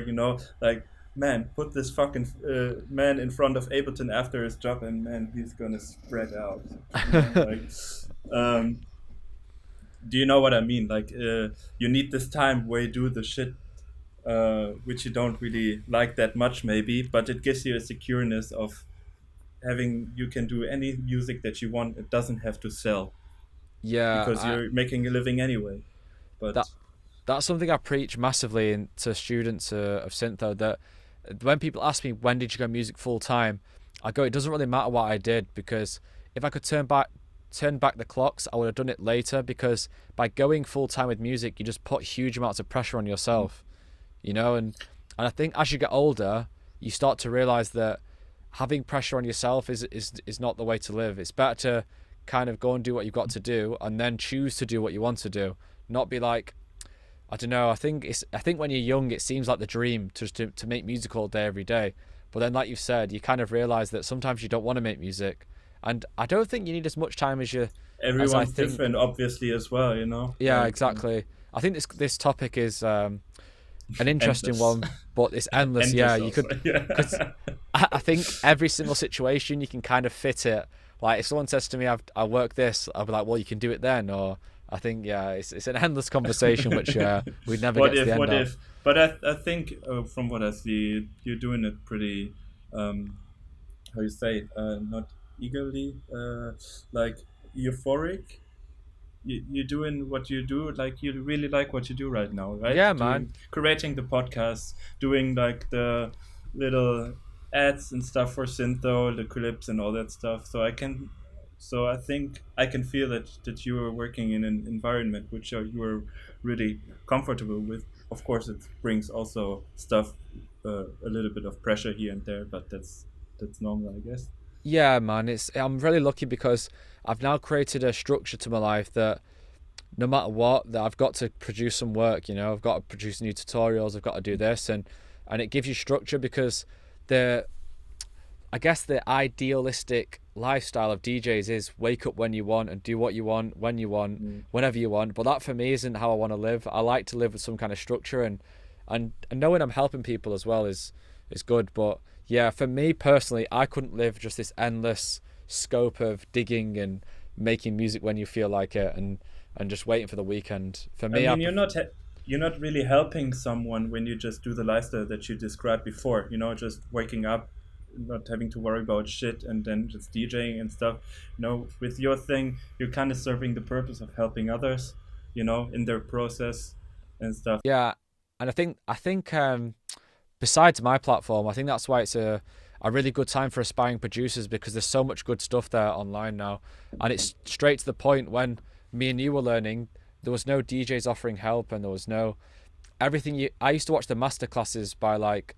like, man, put this fucking man in front of Ableton after his job, and man, he's gonna spread out. Do you know what I mean? Like, you need this time where you do the shit which you don't really like that much, maybe, but it gives you a secureness of you can do any music that you want. It doesn't have to sell. Yeah, because you're making a living anyway. But that's something I preach massively to students of Syntho, that when people ask me when did you go music full time, I go, it doesn't really matter what I did, because if I could turn back the clocks, I would have done it later, because by going full time with music, you just put huge amounts of pressure on yourself, you know, and I think as you get older, you start to realize that having pressure on yourself is not the way to live. It's better to kind of go and do what you've got to do, and then choose to do what you want to do, not be like, I don't know. I think when you're young, it seems like the dream to make music all day, every day. But then, like you said, you kind of realize that sometimes you don't want to make music, and I don't think you need as much time as you. Everyone's different, obviously, as well. You know. Yeah, exactly. I think this topic is an interesting one, but it's endless. Yeah, you could. Cause I think every single situation you can kind of fit it. Like if someone says to me, "I work this," I'll be like, "Well, you can do it then," or I think, yeah, it's an endless conversation, which we'd never get to the end of. But I think from what I see, you're doing it pretty, how you say, not eagerly, like euphoric. You're doing what you do, like you really like what you do right now, right? Yeah, man. Creating the podcast, doing like the little ads and stuff for Syntho, the clips and all that stuff. So I think I can feel that you are working in an environment which you are really comfortable with. Of course, it brings also stuff, a little bit of pressure here and there, but that's normal, I guess. Yeah, man. I'm really lucky because I've now created a structure to my life that no matter what, that I've got to produce some work. You know, I've got to produce new tutorials. I've got to do this, and it gives you structure, because I guess the idealistic lifestyle of DJs is wake up when you want and do what you want, when you want, whenever you want. But that for me isn't how I want to live. I like to live with some kind of structure, and knowing I'm helping people as well is good. But yeah, for me personally, I couldn't live just this endless scope of digging and making music when you feel like it, and just waiting for the weekend. For me, I mean, you're not really helping someone when you just do the lifestyle that you described before. You know, just waking up, not having to worry about shit, and then just DJing and stuff. You know, with your thing, you're kind of serving the purpose of helping others, you know, in their process and stuff. Yeah, and I think besides my platform, I think that's why it's a really good time for aspiring producers, because there's so much good stuff there online now, and it's straight to the point. When me and you were learning, there was no DJs offering help, and there was no everything. I used to watch the masterclasses by like,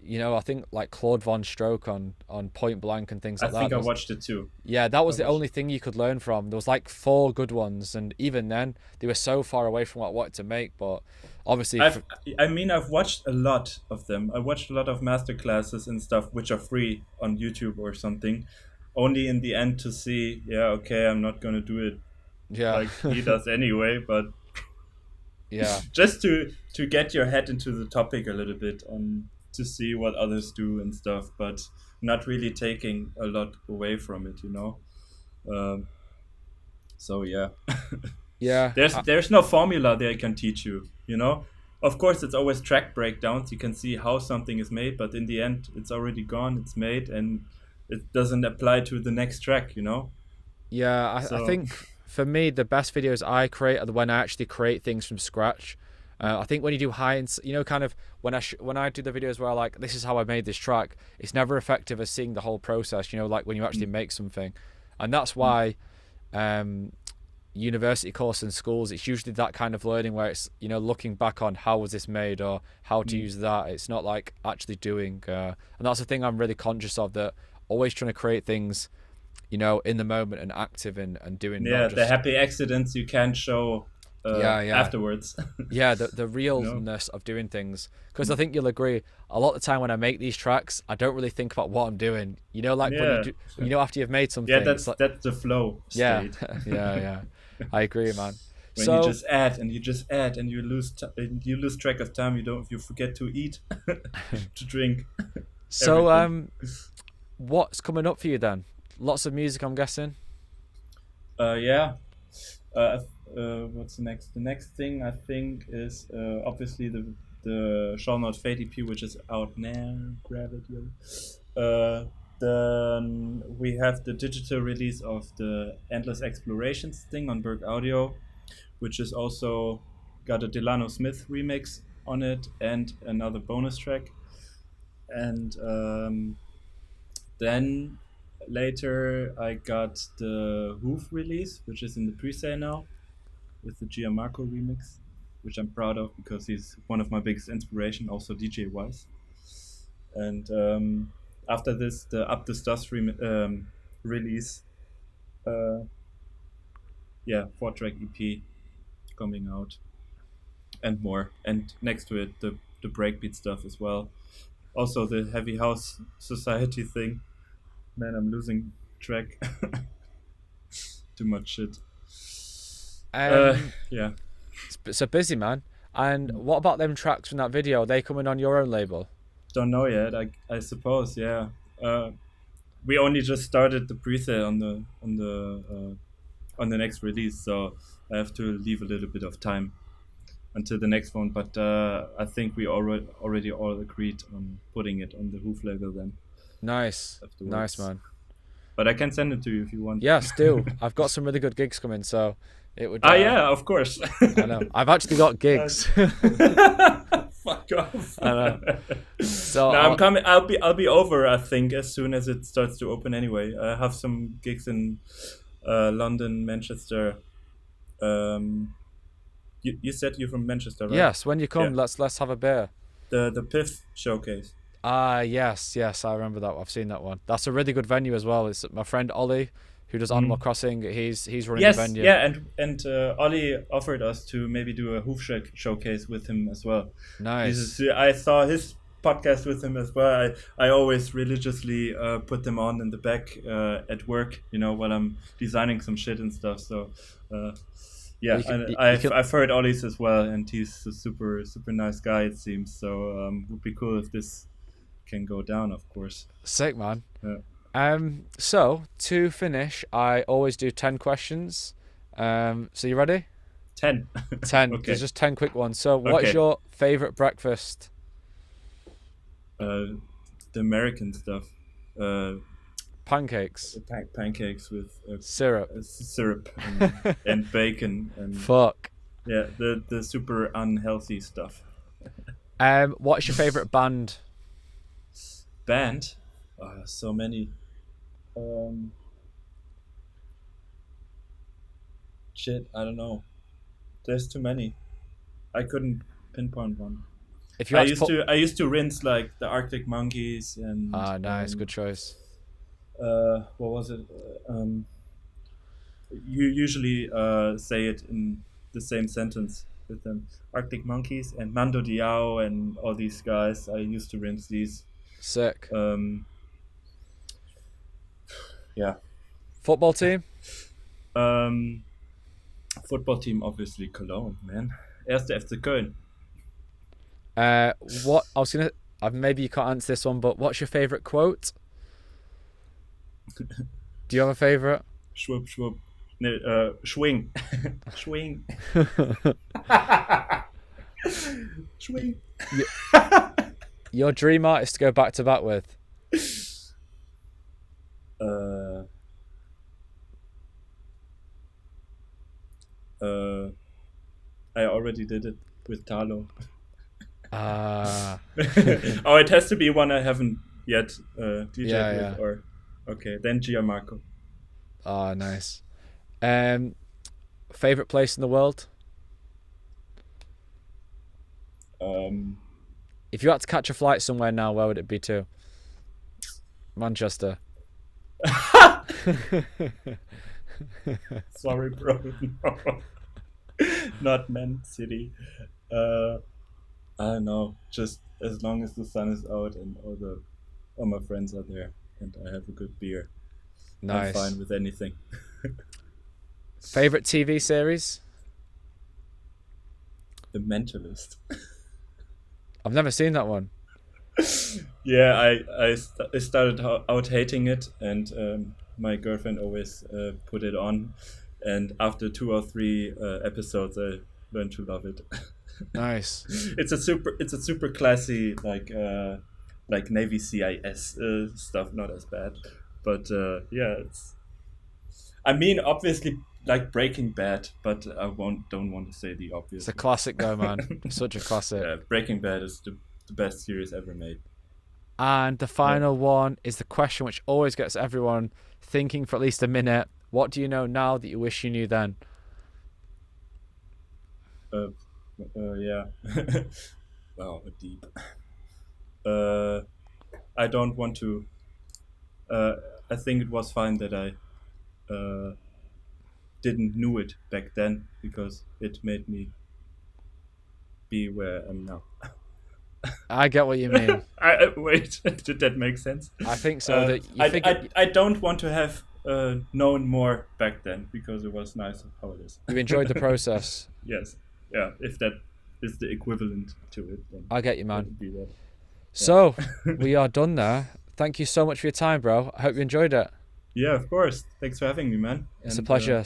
you know, I think like Claude Von Stroke on Point Blank and things like that. I think I watched it too. Yeah, that was the only thing you could learn from. There was like 4 good ones, and even then they were so far away from what I wanted to make. But obviously, I've watched a lot of them. I watched a lot of masterclasses and stuff which are free on YouTube or something, only in the end to see, yeah, okay, I'm not gonna do it like he does anyway, but yeah, just to get your head into the topic a little bit, on to see what others do and stuff, but not really taking a lot away from it, you know. So yeah. Yeah, there's no formula they can teach you, you know. Of course, it's always track breakdowns. You can see how something is made, but in the end, it's already gone. It's made, and it doesn't apply to the next track, you know. Yeah, I think for me, the best videos I create are when I actually create things from scratch. I think when you do you know, kind of when I do the videos where like, this is how I made this track, it's never effective as seeing the whole process, you know, like when you actually make something. And that's why university course in schools, it's usually that kind of learning where it's, you know, looking back on how was this made or how to use that. It's not like actually doing. And that's the thing I'm really conscious of, that always trying to create things, you know, in the moment and active and doing. Yeah, the happy accidents you can show afterwards. Yeah, the realness of doing things, because I think you'll agree, a lot of the time when I make these tracks, I don't really think about what I'm doing, you know, like when you know, after you've made something. Yeah, that's the flow state. Yeah I agree, man. When you just add and you lose track of time, you forget to eat, to drink. So what's coming up for you then? Lots of music, I'm guessing. Yeah. What's the next? The next thing I think is obviously the Shall Not Fade EP, which is out now. Grab it, yo. Then we have the digital release of the Endless Explorations thing on Berg Audio, which is also got a Delano Smith remix on it and another bonus track. And then later I got the Hoof release, which is in the pre-sale now, with the DJOKO remix, which I'm proud of because he's one of my biggest inspiration, also DJ-wise. And after this, the Up the Stuffs release, 4-track EP coming out, and more. And next to it, the breakbeat stuff as well. Also the Heavy House Society thing. Man, I'm losing track. Too much shit. Yeah. So busy, man. And what about them tracks from that video? Are they coming on your own label? Don't know yet. I suppose, yeah. We only just started the pre-sale on the next release, so I have to leave a little bit of time until the next one. But I think we already all agreed on putting it on the Hoof label then. Nice, afterwards. Nice, man. But I can send it to you if you want. Yes, do. I've got some really good gigs coming, so it would. Yeah, of course. I know. I've actually got gigs. Fuck off. I know. So no, I'm coming. I'll be over. I think as soon as it starts to open. Anyway, I have some gigs in London, Manchester. You said you're from Manchester, right? Yes. When you come, let's have a beer. The Piff showcase. Yes, I remember that. I've seen that one. That's a really good venue as well. It's my friend Ollie, who does Animal Crossing. He's running the venue. Yeah, and Ollie offered us to maybe do a Hoof showcase with him as well. Nice. I saw his podcast with him as well. I always religiously put them on in the back at work, while I'm designing some shit and stuff. So I've heard Ollie's as well, and he's a super super nice guy, it seems. So would be cool if this can go down, of course. Sick, man. Yeah. So to finish, I always do 10 questions. So you ready? 10. 10. Okay. There's just 10 quick ones. So what's your favorite breakfast? The American stuff. Pancakes. Pancakes with syrup and bacon and fuck. Yeah, the super unhealthy stuff. What's your favorite band? Band? So many. Shit, I don't know. There's too many. I couldn't pinpoint one. If you I used to rinse like the Arctic Monkeys and. Nice, good choice. What was it? You usually say it in the same sentence with them. Arctic Monkeys and Mando Diao and all these guys. I used to rinse these. Sick. Yeah. Football team? Football team, obviously Cologne, man. Erste FC Köln. What I was gonna maybe you can't answer this one, but what's your favorite quote? Do you have a favorite? Schwupp, schwupp. No, schwing. Schwing. Schwing. Your dream artist to go back to back with? I already did it with Talo. Oh, it has to be one I haven't yet DJed with. Yeah. Or okay, then DJOKO. Oh, nice. Favorite place in the world? If you had to catch a flight somewhere now, where would it be to? Manchester. Sorry, bro. No. Not Man City. I don't know. Just as long as the sun is out and all my friends are there and I have a good beer. Nice. I'm fine with anything. Favorite TV series? The Mentalist. I've never seen that one. Yeah, I started out hating it, and my girlfriend always put it on, and after 2 or 3 episodes, I learned to love it. Nice. It's a super classy like Navy CIS stuff, not as bad. But yeah, it's. I mean, obviously, like Breaking Bad, but I don't want to say the obvious. It's a classic, though, man. Such a classic. Yeah, Breaking Bad is the best series ever made. And the final one is the question which always gets everyone thinking for at least a minute. What do you know now that you wish you knew then? Yeah. Wow, deep. I don't want to. I think it was fine that I didn't know it back then, because it made me be where I am now. I get what you mean. Wait, did that make sense? I think so. That you I don't want to have known more back then, because it was nice how it is. You enjoyed the process. Yes. Yeah, if that is the equivalent to it, then I get you, man. it would be that. So, we are done there. Thank you so much for your time, bro. I hope you enjoyed it. Yeah, of course. Thanks for having me, man. It's a pleasure.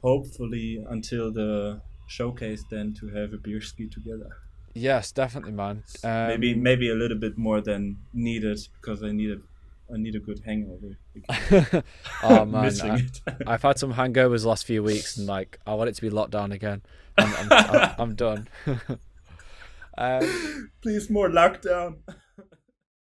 Hopefully, until the showcase, then to have a beer ski together. Yes, definitely, man. Maybe a little bit more than needed, because I need a good hangover. Oh man, Missing it. I've had some hangovers the last few weeks, and like I want it to be locked down again. I'm done. Please, more lockdown.